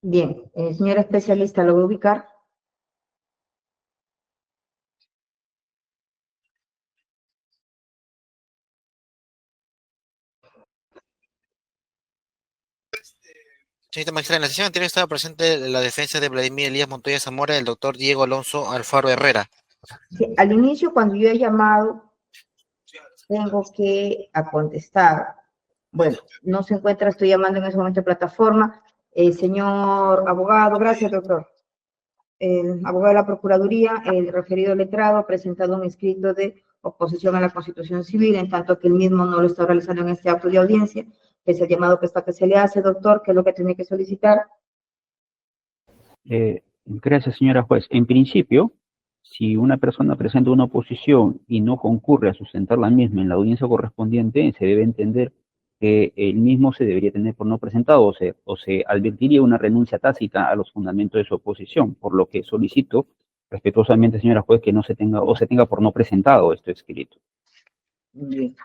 Bien, señora especialista, ¿lo voy a ubicar? Señorita magistrada, en la sesión anterior estaba presente la defensa de Vladimir Elías Montoya Zamora del doctor Diego Alonso Alfaro Herrera. Sí, al inicio, cuando yo he llamado, tengo que contestar. Bueno, no se encuentra, estoy llamando en ese momento en plataforma. Señor abogado, gracias, doctor. El abogado de la Procuraduría, el referido letrado, ha presentado un escrito de oposición a la Constitución Civil, en tanto que el mismo no lo está realizando en este acto de audiencia. Es el llamado que se le hace, doctor, que es lo que tiene que solicitar. Gracias, señora juez. En principio, si una persona presenta una oposición y no concurre a sustentar la misma en la audiencia correspondiente, se debe entender que el mismo se debería tener por no presentado o se advertiría una renuncia tácita a los fundamentos de su oposición, por lo que solicito respetuosamente, señora juez, que no se tenga o se tenga por no presentado esto escrito. Bien.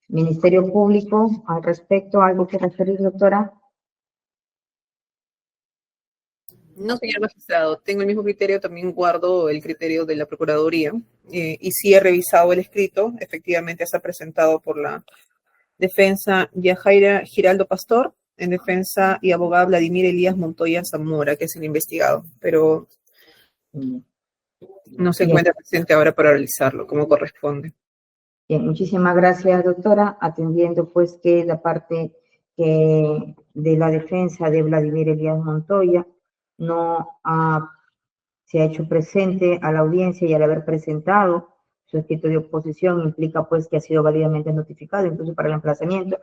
Ministerio Público, al respecto, ¿algo que referir, doctora? No, señor magistrado, tengo el mismo criterio, también guardo el criterio de la Procuraduría y sí he revisado el escrito, efectivamente está presentado por la defensa Yajaira Giraldo Pastor, en defensa y abogada Vladimir Elías Montoya Zamora, que es el investigado, pero no se encuentra presente ahora para realizarlo como corresponde. Bien, muchísimas gracias, doctora, atendiendo pues que la parte de la defensa de Vladimir Elías Montoya no se ha hecho presente a la audiencia y al haber presentado su escrito de oposición implica pues que ha sido válidamente notificado, incluso para el emplazamiento,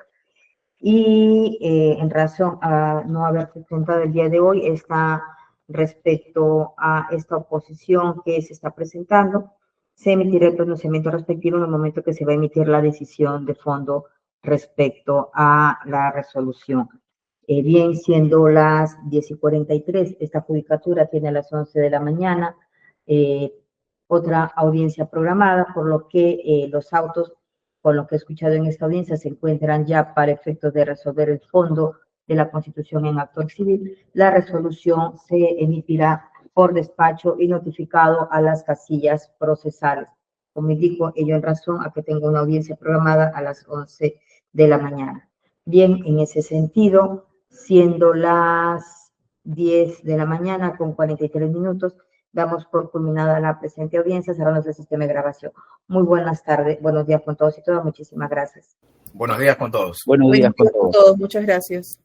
y en razón a no haber presentado el día de hoy está respecto a esta oposición que se está presentando, se emitirá el pronunciamiento respectivo en el momento que se va a emitir la decisión de fondo respecto a la resolución. Bien, siendo las 10:43, esta judicatura tiene a las 11 de la mañana otra audiencia programada, por lo que los autos, con lo que he escuchado en esta audiencia, se encuentran ya para efectos de resolver el fondo de la Constitución en actor civil. La resolución se emitirá por despacho y notificado a las casillas procesales. Como indico, ello en razón a que tengo una audiencia programada a las 11 de la mañana. Bien, en ese sentido, siendo las 10 de la mañana con 43 minutos, damos por culminada la presente audiencia, cerramos el sistema de grabación. Muy buenas tardes, buenos días con todos y todas, muchísimas gracias. Buenos días con todos. Buenos días con todos. Muchas gracias.